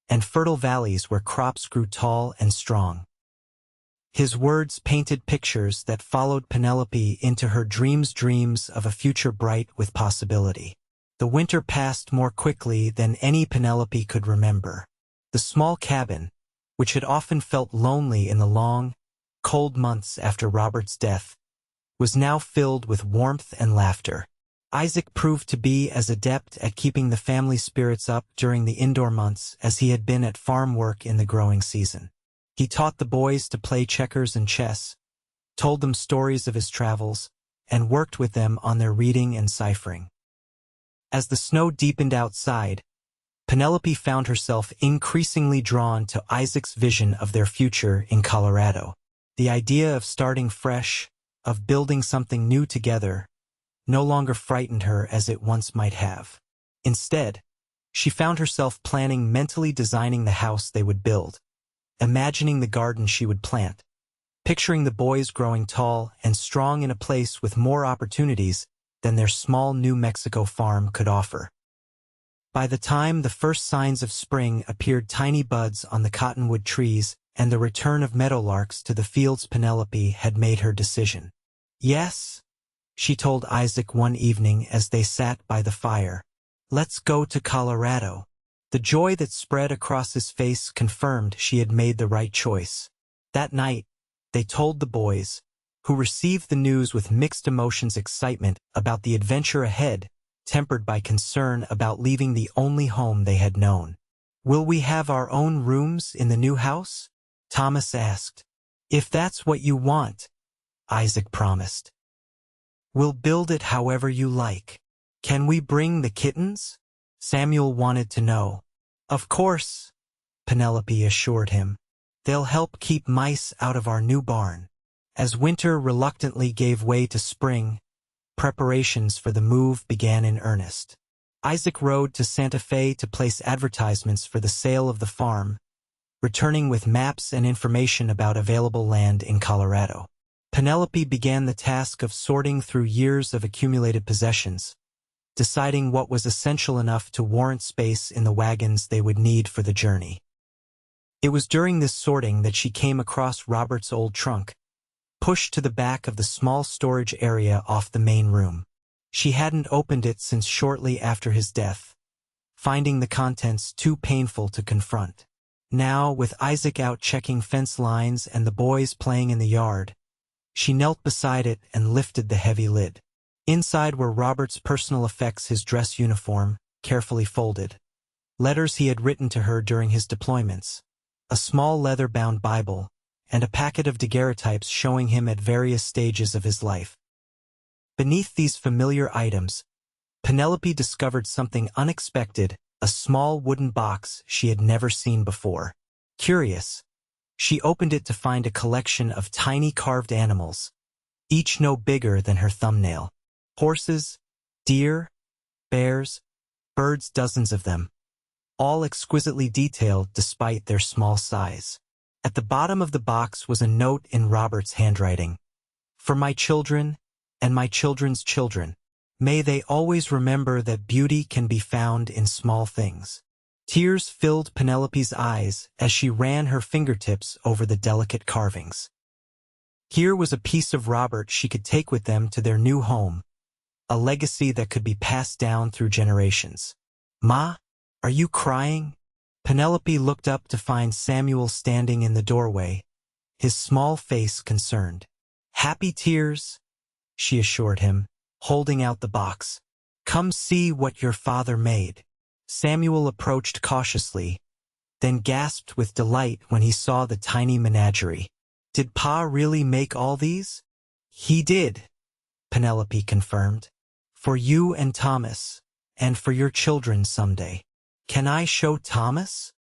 and fertile valleys where crops grew tall and strong. His words painted pictures that followed Penelope into her dreams of a future bright with possibility. The winter passed more quickly than any Penelope could remember. The small cabin, which had often felt lonely in the long, cold months after Robert's death, was now filled with warmth and laughter. Isaac proved to be as adept at keeping the family spirits up during the indoor months as he had been at farm work in the growing season. He taught the boys to play checkers and chess, told them stories of his travels, and worked with them on their reading and ciphering. As the snow deepened outside, Penelope found herself increasingly drawn to Isaac's vision of their future in Colorado. The idea of starting fresh, of building something new together, no longer frightened her as it once might have. Instead, she found herself mentally designing the house they would build, imagining the garden she would plant, picturing the boys growing tall and strong in a place with more opportunities than their small New Mexico farm could offer. By the time the first signs of spring appeared, tiny buds on the cottonwood trees and the return of meadowlarks to the fields, Penelope had made her decision. "Yes," she told Isaac one evening as they sat by the fire. "Let's go to Colorado." The joy that spread across his face confirmed she had made the right choice. That night, they told the boys, who received the news with mixed emotions: excitement about the adventure ahead, tempered by concern about leaving the only home they had known. "Will we have our own rooms in the new house?" Thomas asked. If that's what you want, Isaac promised. We'll build it however you like. Can we bring the kittens? Samuel wanted to know. Of course, Penelope assured him. They'll help keep mice out of our new barn. As winter reluctantly gave way to spring, preparations for the move began in earnest. Isaac rode to Santa Fe to place advertisements for the sale of the farm, returning with maps and information about available land in Colorado. Penelope began the task of sorting through years of accumulated possessions, deciding what was essential enough to warrant space in the wagons they would need for the journey. It was during this sorting that she came across Robert's old trunk, pushed to the back of the small storage area off the main room. She hadn't opened it since shortly after his death, finding the contents too painful to confront. Now, with Isaac out checking fence lines and the boys playing in the yard, she knelt beside it and lifted the heavy lid. Inside were Robert's personal effects, his dress uniform, carefully folded, letters he had written to her during his deployments, a small leather-bound Bible, and a packet of daguerreotypes showing him at various stages of his life. Beneath these familiar items, Penelope discovered something unexpected, a small wooden box she had never seen before. Curious, she opened it to find a collection of tiny carved animals, each no bigger than her thumbnail. Horses, deer, bears, birds, dozens of them, all exquisitely detailed despite their small size. At the bottom of the box was a note in Robert's handwriting. For my children and my children's children, may they always remember that beauty can be found in small things. Tears filled Penelope's eyes as she ran her fingertips over the delicate carvings. Here was a piece of Robert she could take with them to their new home, a legacy that could be passed down through generations. Ma, are you crying? Penelope looked up to find Samuel standing in the doorway, his small face concerned. Happy tears, she assured him, holding out the box. Come see what your father made. Samuel approached cautiously, then gasped with delight when he saw the tiny menagerie. Did Pa really make all these? He did, Penelope confirmed. For you and Thomas, and for your children someday. Can I show Thomas?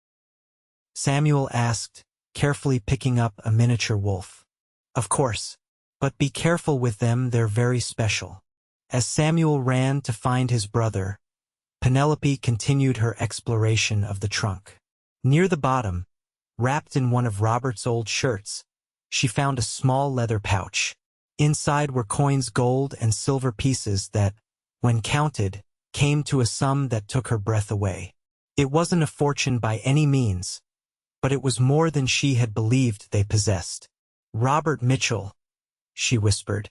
Samuel asked, carefully picking up a miniature wolf. Of course, but be careful with them, they're very special. As Samuel ran to find his brother, Penelope continued her exploration of the trunk. Near the bottom, wrapped in one of Robert's old shirts, she found a small leather pouch. Inside were coins, gold and silver pieces that, when counted, came to a sum that took her breath away. It wasn't a fortune by any means, but it was more than she had believed they possessed. Robert Mitchell, she whispered.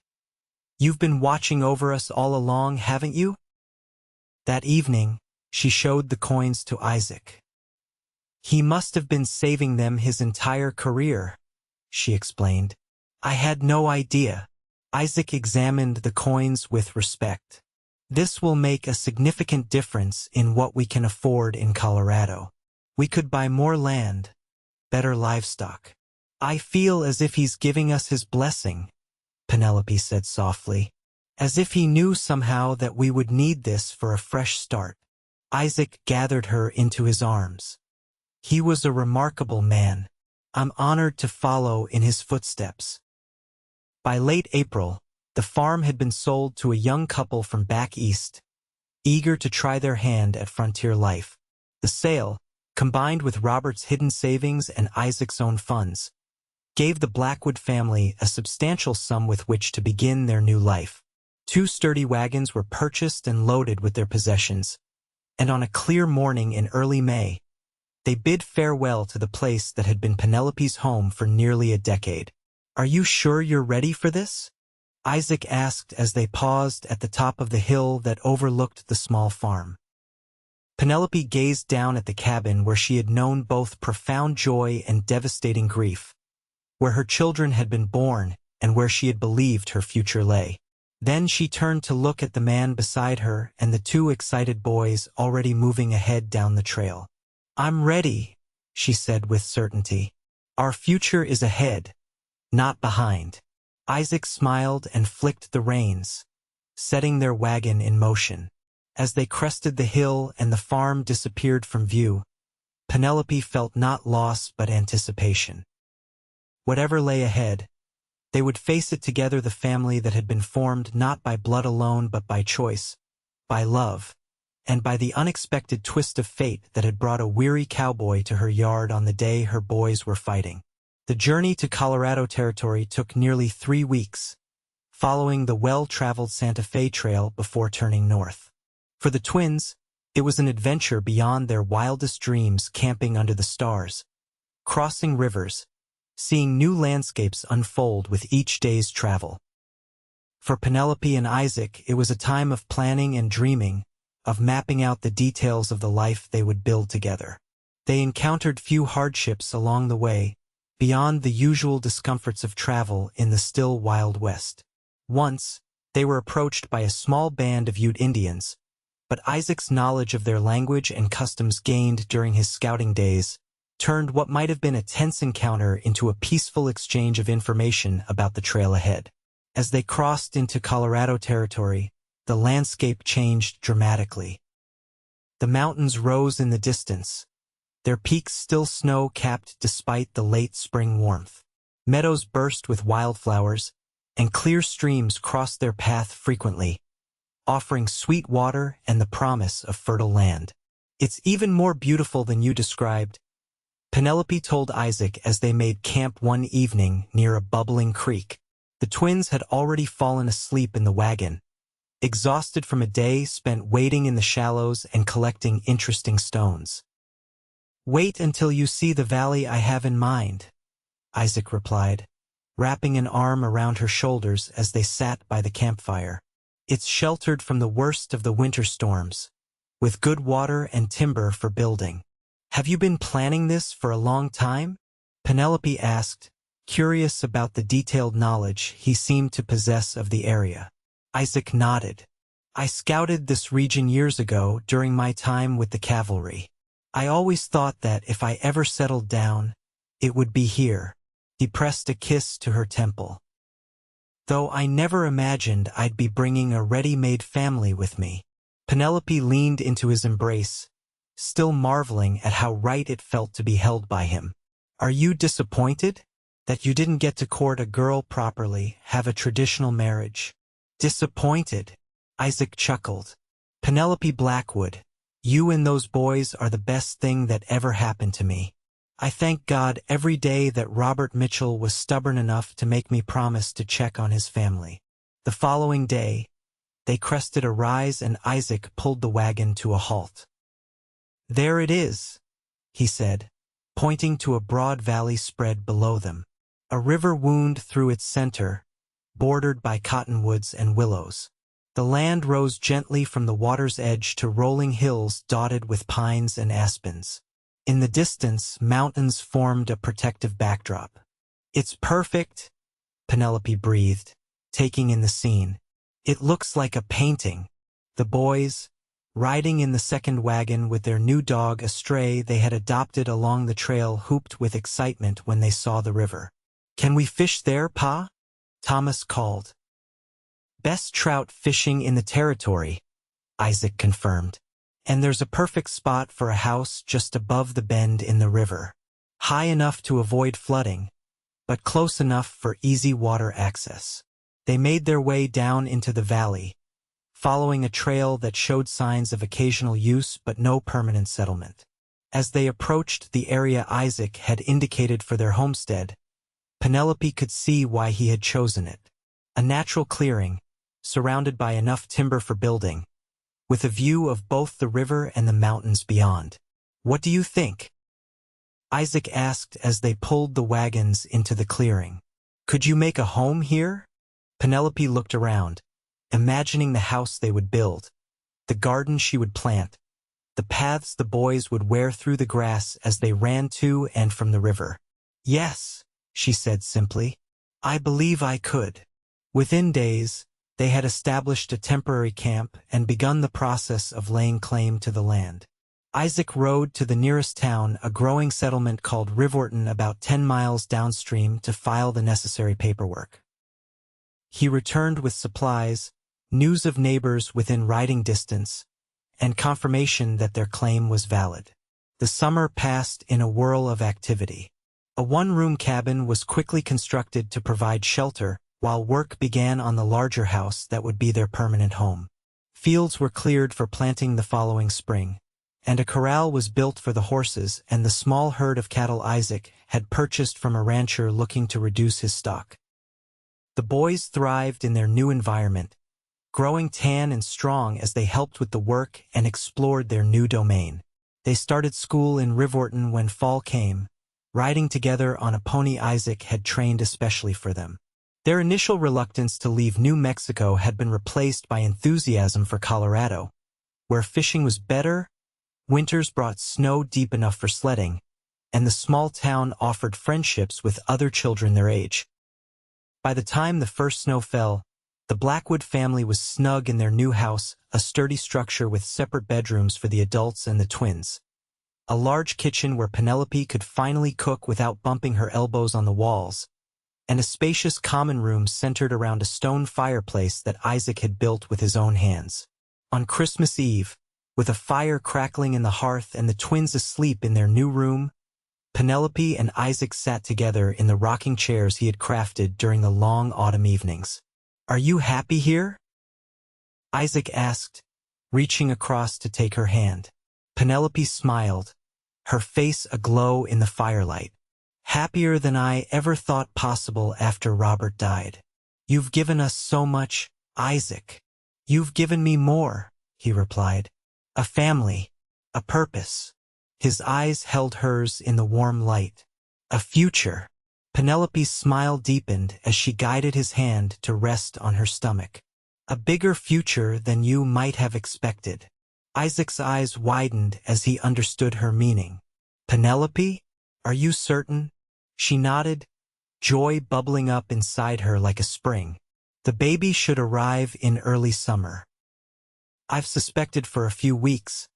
You've been watching over us all along, haven't you? That evening, she showed the coins to Isaac. He must have been saving them his entire career, she explained. I had no idea. Isaac examined the coins with respect. This will make a significant difference in what we can afford in Colorado. We could buy more land, better livestock. I feel as if he's giving us his blessing, Penelope said softly, as if he knew somehow that we would need this for a fresh start. Isaac gathered her into his arms. He was a remarkable man. I'm honored to follow in his footsteps. By late April, the farm had been sold to a young couple from back east, eager to try their hand at frontier life. The sale, combined with Robert's hidden savings and Isaac's own funds, gave the Blackwood family a substantial sum with which to begin their new life. 2 sturdy wagons were purchased and loaded with their possessions, and on a clear morning in early May, they bid farewell to the place that had been Penelope's home for nearly a decade. Are you sure you're ready for this? Isaac asked as they paused at the top of the hill that overlooked the small farm. Penelope gazed down at the cabin where she had known both profound joy and devastating grief, where her children had been born and where she had believed her future lay. Then she turned to look at the man beside her and the 2 excited boys already moving ahead down the trail. I'm ready, she said with certainty. Our future is ahead, not behind. Isaac smiled and flicked the reins, setting their wagon in motion. As they crested the hill and the farm disappeared from view, Penelope felt not loss but anticipation. Whatever lay ahead, they would face it together, the family that had been formed not by blood alone but by choice, by love, and by the unexpected twist of fate that had brought a weary cowboy to her yard on the day her boys were fighting. The journey to Colorado Territory took nearly 3 weeks, following the well-traveled Santa Fe Trail before turning north. For the twins, it was an adventure beyond their wildest dreams, camping under the stars, crossing rivers, seeing new landscapes unfold with each day's travel. For Penelope and Isaac, it was a time of planning and dreaming, of mapping out the details of the life they would build together. They encountered few hardships along the way, beyond the usual discomforts of travel in the still Wild West. Once, they were approached by a small band of Ute Indians, but Isaac's knowledge of their language and customs gained during his scouting days turned what might have been a tense encounter into a peaceful exchange of information about the trail ahead. As they crossed into Colorado Territory, the landscape changed dramatically. The mountains rose in the distance, their peaks still snow-capped despite the late spring warmth. Meadows burst with wildflowers, and clear streams crossed their path frequently, offering sweet water and the promise of fertile land. "It's even more beautiful than you described," Penelope told Isaac as they made camp one evening near a bubbling creek. The twins had already fallen asleep in the wagon, exhausted from a day spent wading in the shallows and collecting interesting stones. "Wait until you see the valley I have in mind," Isaac replied, wrapping an arm around her shoulders as they sat by the campfire. "It's sheltered from the worst of the winter storms, with good water and timber for building." "Have you been planning this for a long time?" Penelope asked, curious about the detailed knowledge he seemed to possess of the area. Isaac nodded. "I scouted this region years ago during my time with the cavalry. I always thought that if I ever settled down, it would be here." He pressed a kiss to her temple. "Though I never imagined I'd be bringing a ready-made family with me." Penelope leaned into his embrace, still marveling at how right it felt to be held by him. "Are you disappointed that you didn't get to court a girl properly, have a traditional marriage?" "Disappointed?" Isaac chuckled. "Penelope Blackwood, you and those boys are the best thing that ever happened to me. I thank God every day that Robert Mitchell was stubborn enough to make me promise to check on his family." The following day, they crested a rise and Isaac pulled the wagon to a halt. "There it is," he said, pointing to a broad valley spread below them. A river wound through its center, bordered by cottonwoods and willows. The land rose gently from the water's edge to rolling hills dotted with pines and aspens. In the distance, mountains formed a protective backdrop. "It's perfect," Penelope breathed, taking in the scene. "It looks like a painting." The boys, riding in the second wagon with their new dog Astray they had adopted along the trail, whooped with excitement when they saw the river. "Can we fish there, Pa?" Thomas called. "Best trout fishing in the territory," Isaac confirmed. "And there's a perfect spot for a house just above the bend in the river. High enough to avoid flooding, but close enough for easy water access." They made their way down into the valley, following a trail that showed signs of occasional use but no permanent settlement. As they approached the area Isaac had indicated for their homestead, Penelope could see why he had chosen it. A natural clearing, surrounded by enough timber for building, with a view of both the river and the mountains beyond. "What do you think?" Isaac asked as they pulled the wagons into the clearing. "Could you make a home here?" Penelope looked around, imagining the house they would build, the garden she would plant, the paths the boys would wear through the grass as they ran to and from the river. "Yes," she said simply. "I believe I could." Within days, they had established a temporary camp and begun the process of laying claim to the land. Isaac rode to the nearest town, a growing settlement called Rivorton, about 10 miles downstream, to file the necessary paperwork. He returned with supplies, news of neighbors within riding distance, and confirmation that their claim was valid. The summer passed in a whirl of activity. A one-room cabin was quickly constructed to provide shelter, while work began on the larger house that would be their permanent home. Fields were cleared for planting the following spring, and a corral was built for the horses and the small herd of cattle Isaac had purchased from a rancher looking to reduce his stock. The boys thrived in their new environment, growing tan and strong as they helped with the work and explored their new domain. They started school in Rivorton when fall came, riding together on a pony Isaac had trained especially for them. Their initial reluctance to leave New Mexico had been replaced by enthusiasm for Colorado, where fishing was better, winters brought snow deep enough for sledding, and the small town offered friendships with other children their age. By the time the first snow fell, the Blackwood family was snug in their new house, a sturdy structure with separate bedrooms for the adults and the twins. A large kitchen where Penelope could finally cook without bumping her elbows on the walls, and a spacious common room centered around a stone fireplace that Isaac had built with his own hands. On Christmas Eve, with a fire crackling in the hearth and the twins asleep in their new room, Penelope and Isaac sat together in the rocking chairs he had crafted during the long autumn evenings. "Are you happy here?" Isaac asked, reaching across to take her hand. Penelope smiled, her face aglow in the firelight. "Happier than I ever thought possible after Robert died. You've given us so much, Isaac." "You've given me more," he replied. "A family, a purpose." His eyes held hers in the warm light. "A future." Penelope's smile deepened as she guided his hand to rest on her stomach. "A bigger future than you might have expected." Isaac's eyes widened as he understood her meaning. "Penelope, are you certain?" She nodded, joy bubbling up inside her like a spring. "The baby should arrive in early summer. I've suspected for a few weeks,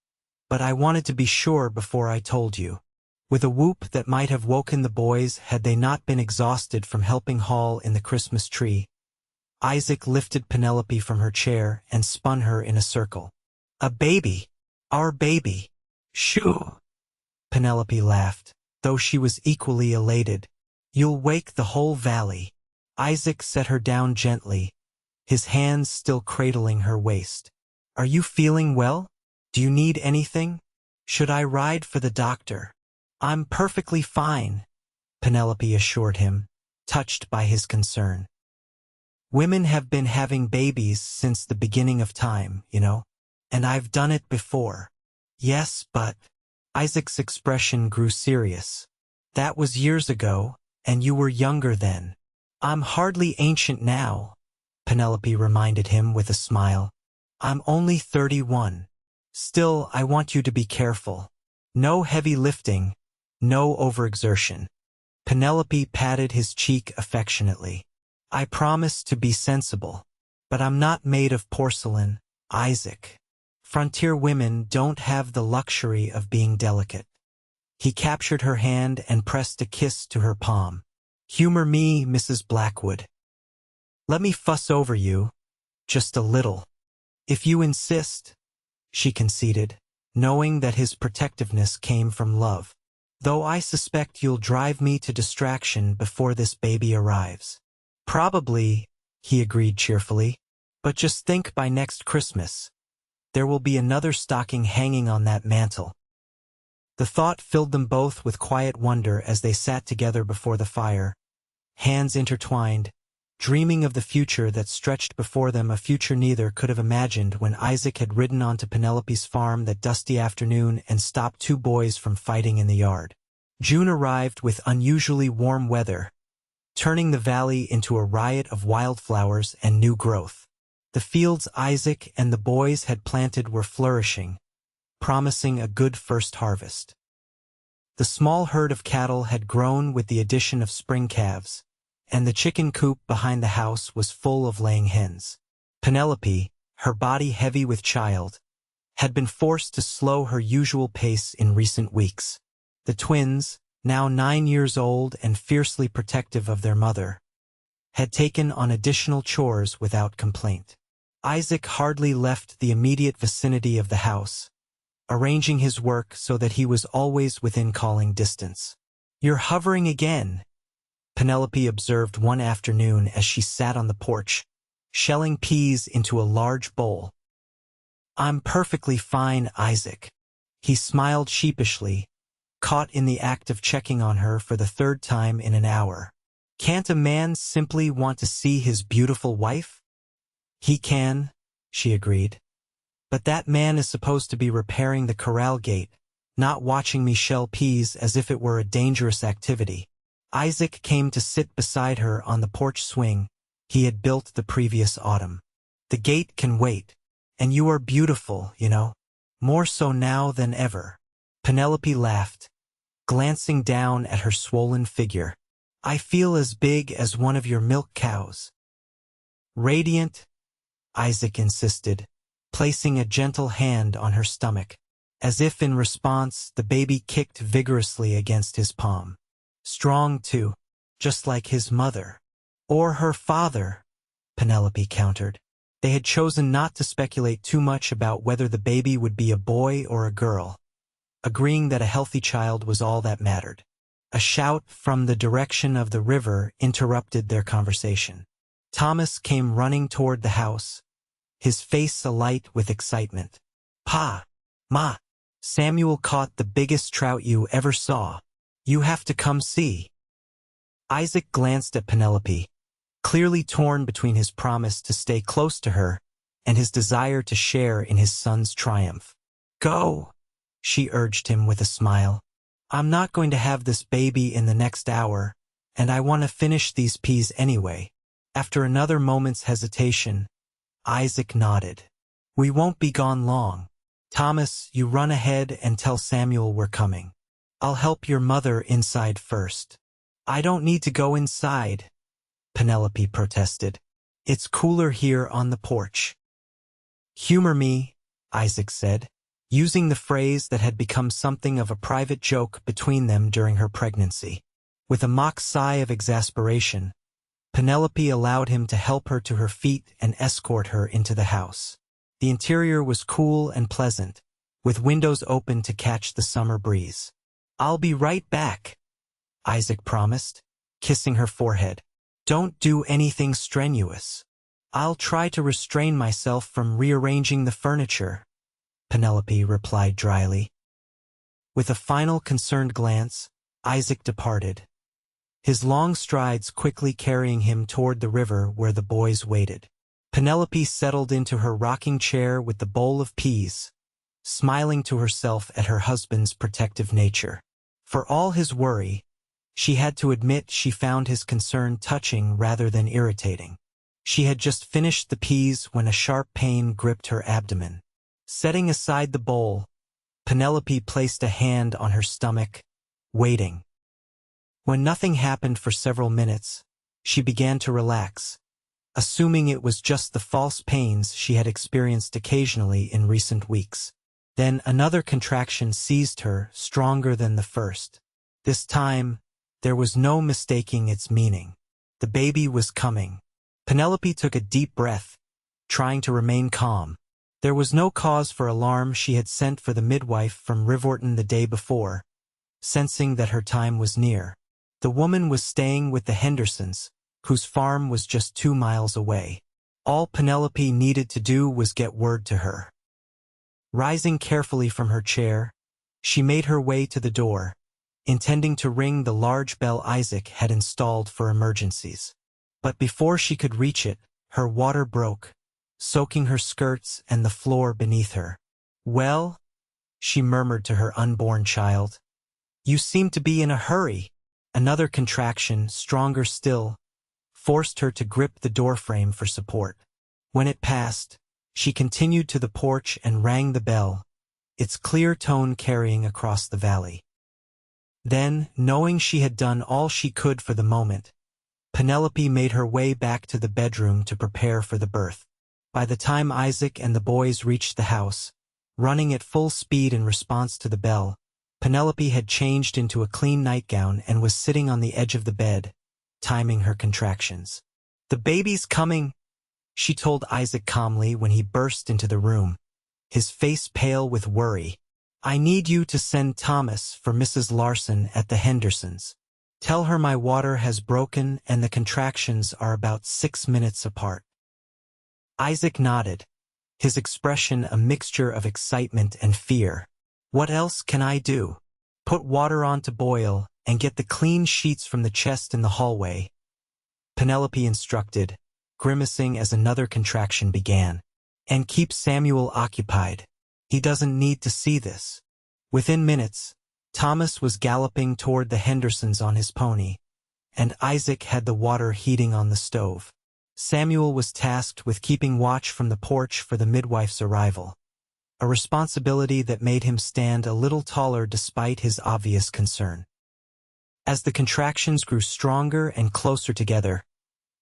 but I wanted to be sure before I told you." With a whoop that might have woken the boys had they not been exhausted from helping haul in the Christmas tree, Isaac lifted Penelope from her chair and spun her in a circle. "A baby! Our baby! Shoo!" Penelope laughed, though she was equally elated. "You'll wake the whole valley." Isaac set her down gently, his hands still cradling her waist. "Are you feeling well? Do you need anything? Should I ride for the doctor?" "I'm perfectly fine," Penelope assured him, touched by his concern. "Women have been having babies since the beginning of time, you know, and I've done it before." "Yes, but—" Isaac's expression grew serious. "That was years ago, and you were younger then." "I'm hardly ancient now," Penelope reminded him with a smile. "I'm only 31. Still, I want you to be careful. No heavy lifting, no overexertion." Penelope patted his cheek affectionately. "I promise to be sensible. But I'm not made of porcelain, Isaac. Frontier women don't have the luxury of being delicate." He captured her hand and pressed a kiss to her palm. "Humor me, Mrs. Blackwood. Let me fuss over you, just a little. If you insist," she conceded, knowing that his protectiveness came from love. "Though I suspect you'll drive me to distraction before this baby arrives." "Probably," he agreed cheerfully. "But just think, by next Christmas, there will be another stocking hanging on that mantel." The thought filled them both with quiet wonder as they sat together before the fire, hands intertwined, dreaming of the future that stretched before them, a future neither could have imagined when Isaac had ridden onto Penelope's farm that dusty afternoon and stopped two boys from fighting in the yard. June arrived with unusually warm weather, turning the valley into a riot of wildflowers and new growth. The fields Isaac and the boys had planted were flourishing, promising a good first harvest. The small herd of cattle had grown with the addition of spring calves, and the chicken coop behind the house was full of laying hens. Penelope, her body heavy with child, had been forced to slow her usual pace in recent weeks. The twins, now 9 years old and fiercely protective of their mother, had taken on additional chores without complaint. Isaac hardly left the immediate vicinity of the house, arranging his work so that he was always within calling distance. "You're hovering again," Penelope observed one afternoon as she sat on the porch, shelling peas into a large bowl. "I'm perfectly fine, Isaac." He smiled sheepishly, caught in the act of checking on her for the third time in an hour. "Can't a man simply want to see his beautiful wife?" "He can," she agreed. "But that man is supposed to be repairing the corral gate, not watching me shell peas as if it were a dangerous activity." Isaac came to sit beside her on the porch swing he had built the previous autumn. "The gate can wait. And you are beautiful, you know. More so now than ever." Penelope laughed, glancing down at her swollen figure. "I feel as big as one of your milk cows." "Radiant," Isaac insisted, placing a gentle hand on her stomach. As if in response, the baby kicked vigorously against his palm. "Strong, too, just like his mother." "Or her father," Penelope countered. They had chosen not to speculate too much about whether the baby would be a boy or a girl, agreeing that a healthy child was all that mattered. A shout from the direction of the river interrupted their conversation. Thomas came running toward the house, his face alight with excitement. "Pa! Ma! Samuel caught the biggest trout you ever saw. You have to come see." Isaac glanced at Penelope, clearly torn between his promise to stay close to her and his desire to share in his son's triumph. "Go," she urged him with a smile. "I'm not going to have this baby in the next hour, and I want to finish these peas anyway." After another moment's hesitation, Isaac nodded. "We won't be gone long. Thomas, you run ahead and tell Samuel we're coming. I'll help your mother inside first." "I don't need to go inside," Penelope protested. "It's cooler here on the porch." "Humor me," Isaac said, using the phrase that had become something of a private joke between them during her pregnancy. With a mock sigh of exasperation, Penelope allowed him to help her to her feet and escort her into the house. The interior was cool and pleasant, with windows open to catch the summer breeze. "I'll be right back," Isaac promised, kissing her forehead. "Don't do anything strenuous." "I'll try to restrain myself from rearranging the furniture," Penelope replied dryly. With a final concerned glance, Isaac departed, his long strides quickly carrying him toward the river where the boys waited. Penelope settled into her rocking chair with the bowl of peas, smiling to herself at her husband's protective nature. For all his worry, she had to admit she found his concern touching rather than irritating. She had just finished the peas when a sharp pain gripped her abdomen. Setting aside the bowl, Penelope placed a hand on her stomach, waiting. When nothing happened for several minutes, she began to relax, assuming it was just the false pains she had experienced occasionally in recent weeks. Then another contraction seized her, stronger than the first. This time, there was no mistaking its meaning. The baby was coming. Penelope took a deep breath, trying to remain calm. There was no cause for alarm. She had sent for the midwife from Rivorton the day before, sensing that her time was near. The woman was staying with the Hendersons, whose farm was just 2 miles away. All Penelope needed to do was get word to her. Rising carefully from her chair, she made her way to the door, intending to ring the large bell Isaac had installed for emergencies. But before she could reach it, her water broke, soaking her skirts and the floor beneath her. "Well," she murmured to her unborn child, "you seem to be in a hurry." Another contraction, stronger still, forced her to grip the doorframe for support. When it passed, she continued to the porch and rang the bell, its clear tone carrying across the valley. Then, knowing she had done all she could for the moment, Penelope made her way back to the bedroom to prepare for the birth. By the time Isaac and the boys reached the house, Running at full speed in response to the bell, Penelope had changed into a clean nightgown and was sitting on the edge of the bed, timing her contractions. "The baby's coming," she told Isaac calmly when he burst into the room, his face pale with worry. "I need you to send Thomas for Mrs. Larson at the Hendersons. Tell her my water has broken and the contractions are about 6 minutes apart." Isaac nodded, his expression a mixture of excitement and fear. "What else can I do?" "Put water on to boil and get the clean sheets from the chest in the hallway," Penelope instructed, grimacing as another contraction began. "And keep Samuel occupied. He doesn't need to see this." Within minutes, Thomas was galloping toward the Hendersons on his pony, and Isaac had the water heating on the stove. Samuel was tasked with keeping watch from the porch for the midwife's arrival, a responsibility that made him stand a little taller despite his obvious concern. As the contractions grew stronger and closer together,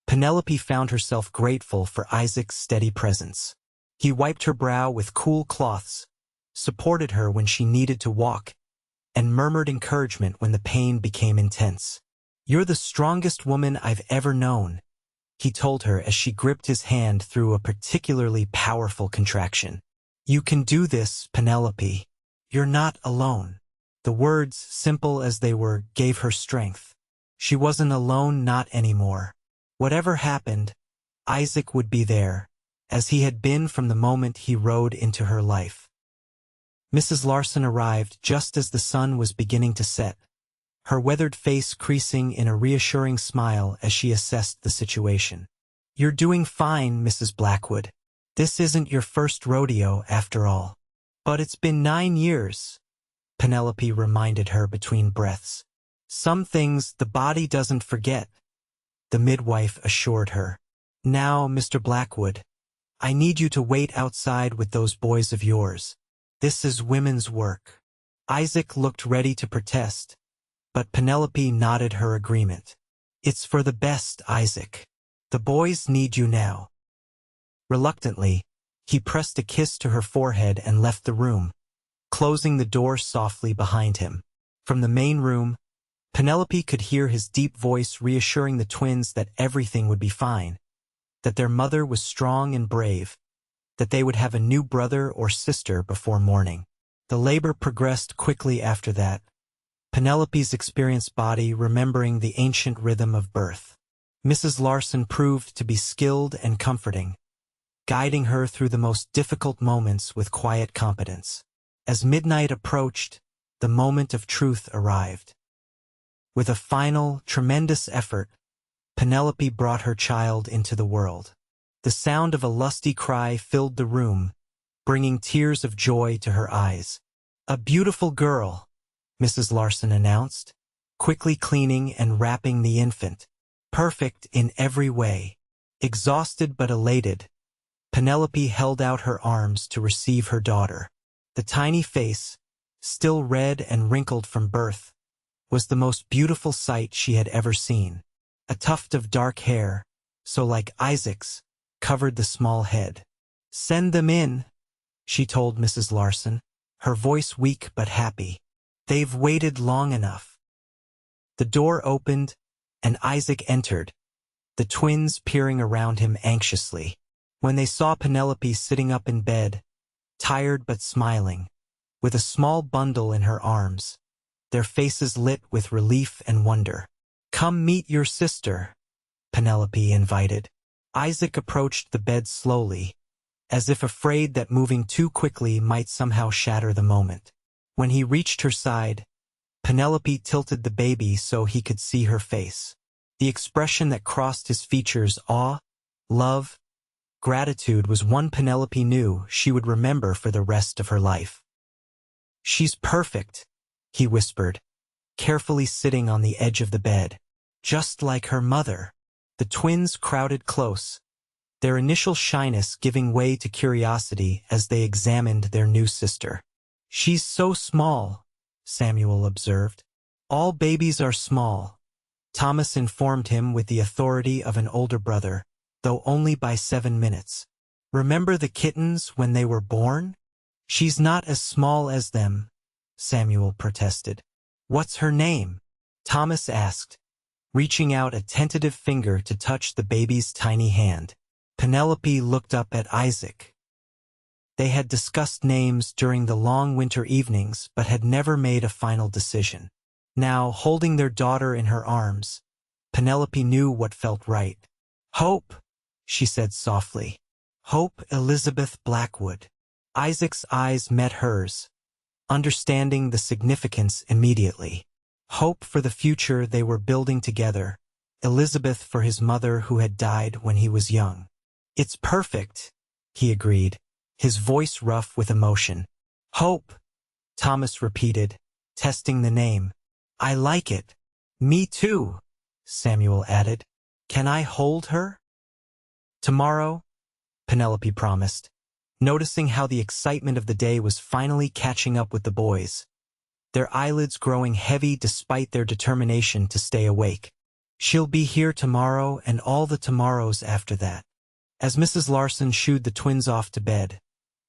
Penelope found herself grateful for Isaac's steady presence. He wiped her brow with cool cloths, supported her when she needed to walk, and murmured encouragement when the pain became intense. "You're the strongest woman I've ever known," he told her as she gripped his hand through a particularly powerful contraction. "You can do this, Penelope. You're not alone." The words, simple as they were, gave her strength. She wasn't alone, not anymore. Whatever happened, Isaac would be there, as he had been from the moment he rode into her life. Mrs. Larson arrived just as the sun was beginning to set, her weathered face creasing in a reassuring smile as she assessed the situation. "You're doing fine, Mrs. Blackwood. This isn't your first rodeo, after all." "But it's been 9 years," Penelope reminded her between breaths. "Some things the body doesn't forget," the midwife assured her. "Now, Mr. Blackwood, I need you to wait outside with those boys of yours. This is women's work." Isaac looked ready to protest, but Penelope nodded her agreement. "It's for the best, Isaac. The boys need you now." Reluctantly, he pressed a kiss to her forehead and left the room, closing the door softly behind him. From the main room, Penelope could hear his deep voice reassuring the twins that everything would be fine, that their mother was strong and brave, that they would have a new brother or sister before morning. The labor progressed quickly after that, Penelope's experienced body remembering the ancient rhythm of birth. Mrs. Larson proved to be skilled and comforting, guiding her through the most difficult moments with quiet competence. As midnight approached, the moment of truth arrived. With a final, tremendous effort, Penelope brought her child into the world. The sound of a lusty cry filled the room, bringing tears of joy to her eyes. "A beautiful girl," Mrs. Larson announced, quickly cleaning and wrapping the infant. "Perfect in every way." Exhausted but elated, Penelope held out her arms to receive her daughter. The tiny face, still red and wrinkled from birth, was the most beautiful sight she had ever seen. A tuft of dark hair, so like Isaac's, covered the small head. "Send them in," she told Mrs. Larson, her voice weak but happy. "They've waited long enough." The door opened, and Isaac entered, the twins peering around him anxiously. When they saw Penelope sitting up in bed, tired but smiling, with a small bundle in her arms, their faces lit with relief and wonder. "Come meet your sister," Penelope invited. Isaac approached the bed slowly, as if afraid that moving too quickly might somehow shatter the moment. When he reached her side, Penelope tilted the baby so he could see her face. The expression that crossed his features, awe, love, gratitude, was one Penelope knew she would remember for the rest of her life. "She's perfect," he whispered, carefully sitting on the edge of the bed. "Just like her mother." The twins crowded close, their initial shyness giving way to curiosity as they examined their new sister. "She's so small," Samuel observed. "All babies are small," Thomas informed him with the authority of an older brother, though only by 7 minutes. "Remember the kittens when they were born?" She's not as small as them, Samuel protested. What's her name? Thomas asked, reaching out a tentative finger to touch the baby's tiny hand. Penelope looked up at Isaac. They had discussed names during the long winter evenings but had never made a final decision. Now, holding their daughter in her arms, Penelope knew what felt right. Hope, she said softly. Hope Elizabeth Blackwood. Isaac's eyes met hers, understanding the significance immediately. Hope for the future they were building together, Elizabeth for his mother who had died when he was young. It's perfect, he agreed, his voice rough with emotion. Hope, Thomas repeated, testing the name. I like it. Me too, Samuel added. Can I hold her? Tomorrow, Penelope promised, noticing how the excitement of the day was finally catching up with the boys, their eyelids growing heavy despite their determination to stay awake. She'll be here tomorrow and all the tomorrows after that. As Mrs. Larson shooed the twins off to bed,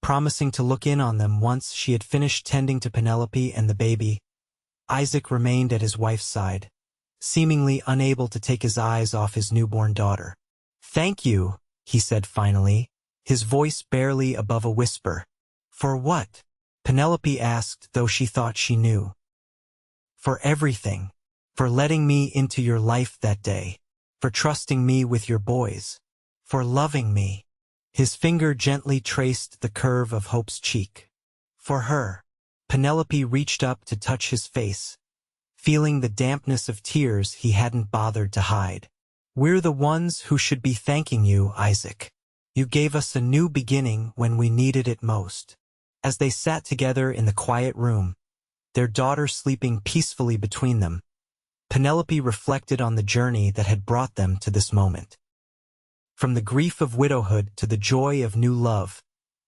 promising to look in on them once she had finished tending to Penelope and the baby, Isaac remained at his wife's side, seemingly unable to take his eyes off his newborn daughter. Thank you, he said finally, his voice barely above a whisper. For what? Penelope asked, though she thought she knew. For everything. For letting me into your life that day. For trusting me with your boys. For loving me. His finger gently traced the curve of Hope's cheek. For her. Penelope reached up to touch his face, feeling the dampness of tears he hadn't bothered to hide. We're the ones who should be thanking you, Isaac. You gave us a new beginning when we needed it most. As they sat together in the quiet room, their daughter sleeping peacefully between them, Penelope reflected on the journey that had brought them to this moment. From the grief of widowhood to the joy of new love,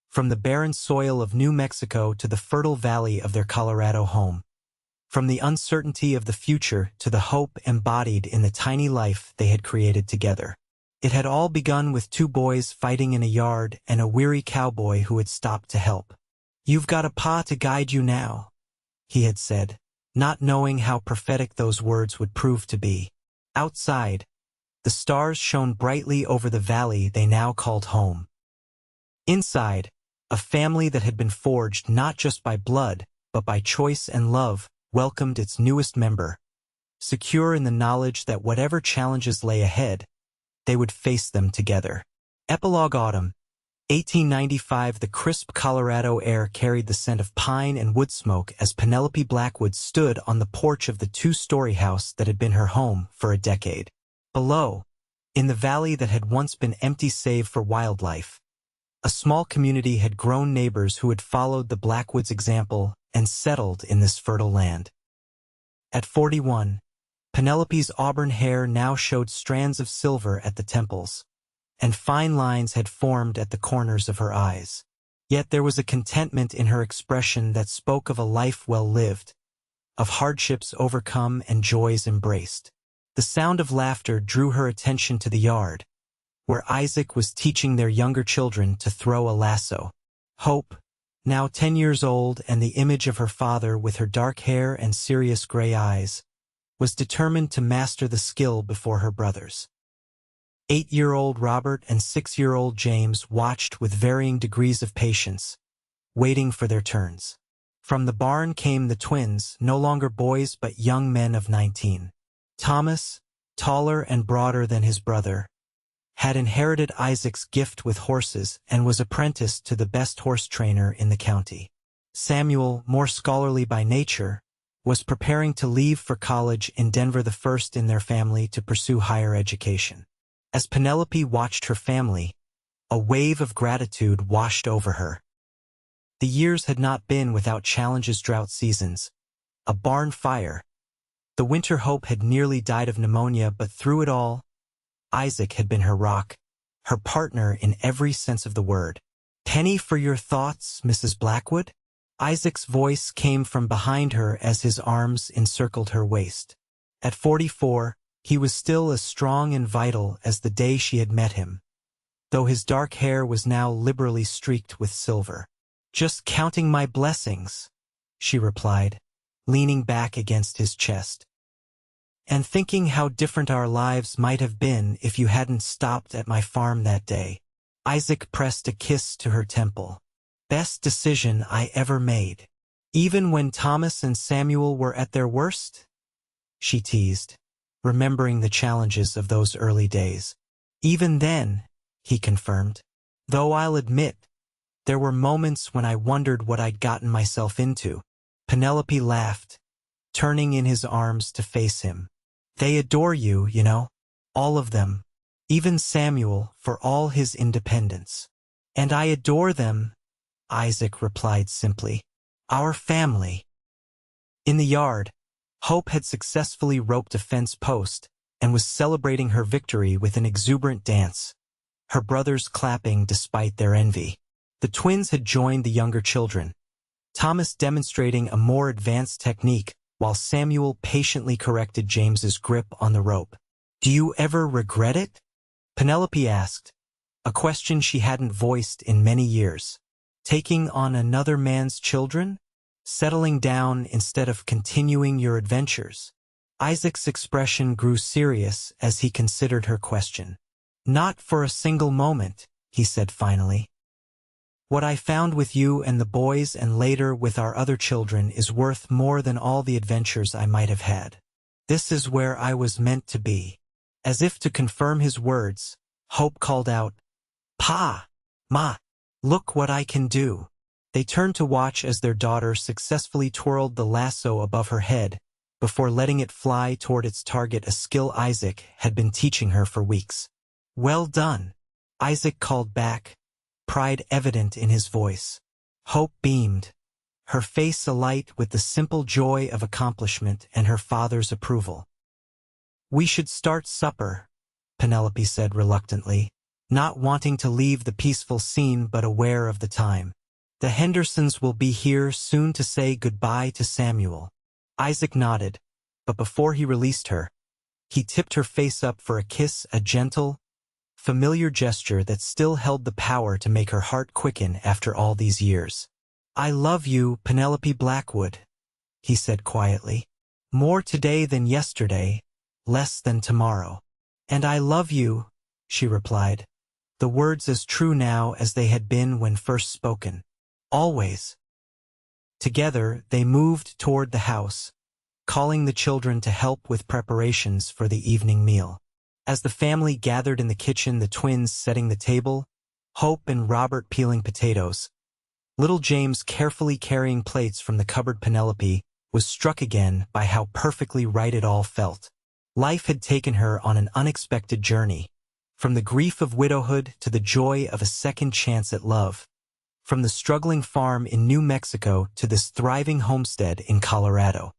from the barren soil of New Mexico to the fertile valley of their Colorado home, from the uncertainty of the future to the hope embodied in the tiny life they had created together. It had all begun with two boys fighting in a yard and a weary cowboy who had stopped to help. You've got a pa to guide you now, he had said, not knowing how prophetic those words would prove to be. Outside, the stars shone brightly over the valley they now called home. Inside, a family that had been forged not just by blood, but by choice and love, welcomed its newest member, secure in the knowledge that whatever challenges lay ahead, they would face them together. Epilogue Autumn, 1895. The crisp Colorado air carried the scent of pine and wood smoke as Penelope Blackwood stood on the porch of the two-story house that had been her home for a decade. Below, in the valley that had once been empty save for wildlife, a small community had grown neighbors who had followed the Blackwoods' example and settled in this fertile land. At 41, Penelope's auburn hair now showed strands of silver at the temples, and fine lines had formed at the corners of her eyes. Yet there was a contentment in her expression that spoke of a life well lived, of hardships overcome and joys embraced. The sound of laughter drew her attention to the yard, where Isaac was teaching their younger children to throw a lasso. Hope, now 10 years old and the image of her father with her dark hair and serious gray eyes, was determined to master the skill before her brothers. 8-year-old Robert and 6-year-old James watched with varying degrees of patience, waiting for their turns. From the barn came the twins, no longer boys but young men of 19. Thomas, taller and broader than his brother, had inherited Isaac's gift with horses and was apprenticed to the best horse trainer in the county. Samuel, more scholarly by nature, was preparing to leave for college in Denver, the first in their family to pursue higher education. As Penelope watched her family, a wave of gratitude washed over her. The years had not been without challenges, drought seasons, a barn fire. The winter hope had nearly died of pneumonia, but through it all, Isaac had been her rock, her partner in every sense of the word. "Penny for your thoughts, Mrs. Blackwood?" Isaac's voice came from behind her as his arms encircled her waist. At 44, he was still as strong and vital as the day she had met him, though his dark hair was now liberally streaked with silver. Just counting my blessings, she replied, leaning back against his chest. And thinking how different our lives might have been if you hadn't stopped at my farm that day. Isaac pressed a kiss to her temple. Best decision I ever made. Even when Thomas and Samuel were at their worst? She teased, remembering the challenges of those early days. Even then, he confirmed. Though I'll admit, there were moments when I wondered what I'd gotten myself into. Penelope laughed, turning in his arms to face him. They adore you, you know. All of them. Even Samuel, for all his independence. And I adore them, Isaac replied simply. Our family. In the yard, Hope had successfully roped a fence post and was celebrating her victory with an exuberant dance, her brothers clapping despite their envy. The twins had joined the younger children, Thomas demonstrating a more advanced technique while Samuel patiently corrected James's grip on the rope. Do you ever regret it? Penelope asked, a question she hadn't voiced in many years. Taking on another man's children? Settling down instead of continuing your adventures? Isaac's expression grew serious as he considered her question. Not for a single moment, he said finally. What I found with you and the boys and later with our other children is worth more than all the adventures I might have had. This is where I was meant to be. As if to confirm his words, Hope called out, Pa! Ma! Look what I can do. They turned to watch as their daughter successfully twirled the lasso above her head before letting it fly toward its target, a skill Isaac had been teaching her for weeks. Well done, Isaac called back, pride evident in his voice. Hope beamed, her face alight with the simple joy of accomplishment and her father's approval. We should start supper, Penelope said reluctantly, not wanting to leave the peaceful scene but aware of the time. The Hendersons will be here soon to say goodbye to Samuel. Isaac nodded, but before he released her, he tipped her face up for a kiss, a gentle, familiar gesture that still held the power to make her heart quicken after all these years. I love you, Penelope Blackwood, he said quietly. More today than yesterday, less than tomorrow. And I love you, she replied, the words as true now as they had been when first spoken. Always. Together, they moved toward the house, calling the children to help with preparations for the evening meal. As the family gathered in the kitchen, the twins setting the table, Hope and Robert peeling potatoes, little James carefully carrying plates from the cupboard, Penelope was struck again by how perfectly right it all felt. Life had taken her on an unexpected journey, from the grief of widowhood to the joy of a second chance at love, from the struggling farm in New Mexico to this thriving homestead in Colorado.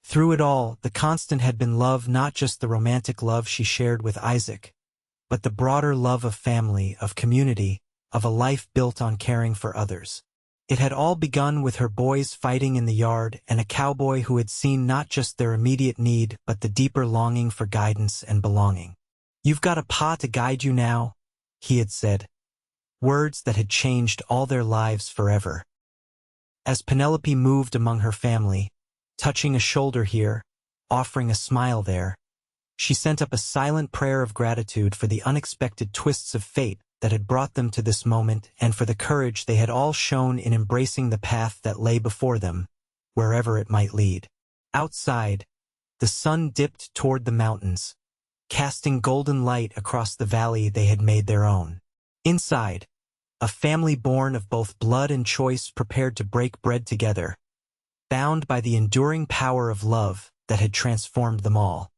Through it all, the constant had been love, not just the romantic love she shared with Isaac, but the broader love of family, of community, of a life built on caring for others. It had all begun with her boys fighting in the yard and a cowboy who had seen not just their immediate need but the deeper longing for guidance and belonging. You've got a pa to guide you now, he had said, words that had changed all their lives forever. As Penelope moved among her family, touching a shoulder here, offering a smile there, she sent up a silent prayer of gratitude for the unexpected twists of fate that had brought them to this moment and for the courage they had all shown in embracing the path that lay before them, wherever it might lead. Outside, the sun dipped toward the mountains, casting golden light across the valley they had made their own. Inside, a family born of both blood and choice prepared to break bread together, bound by the enduring power of love that had transformed them all.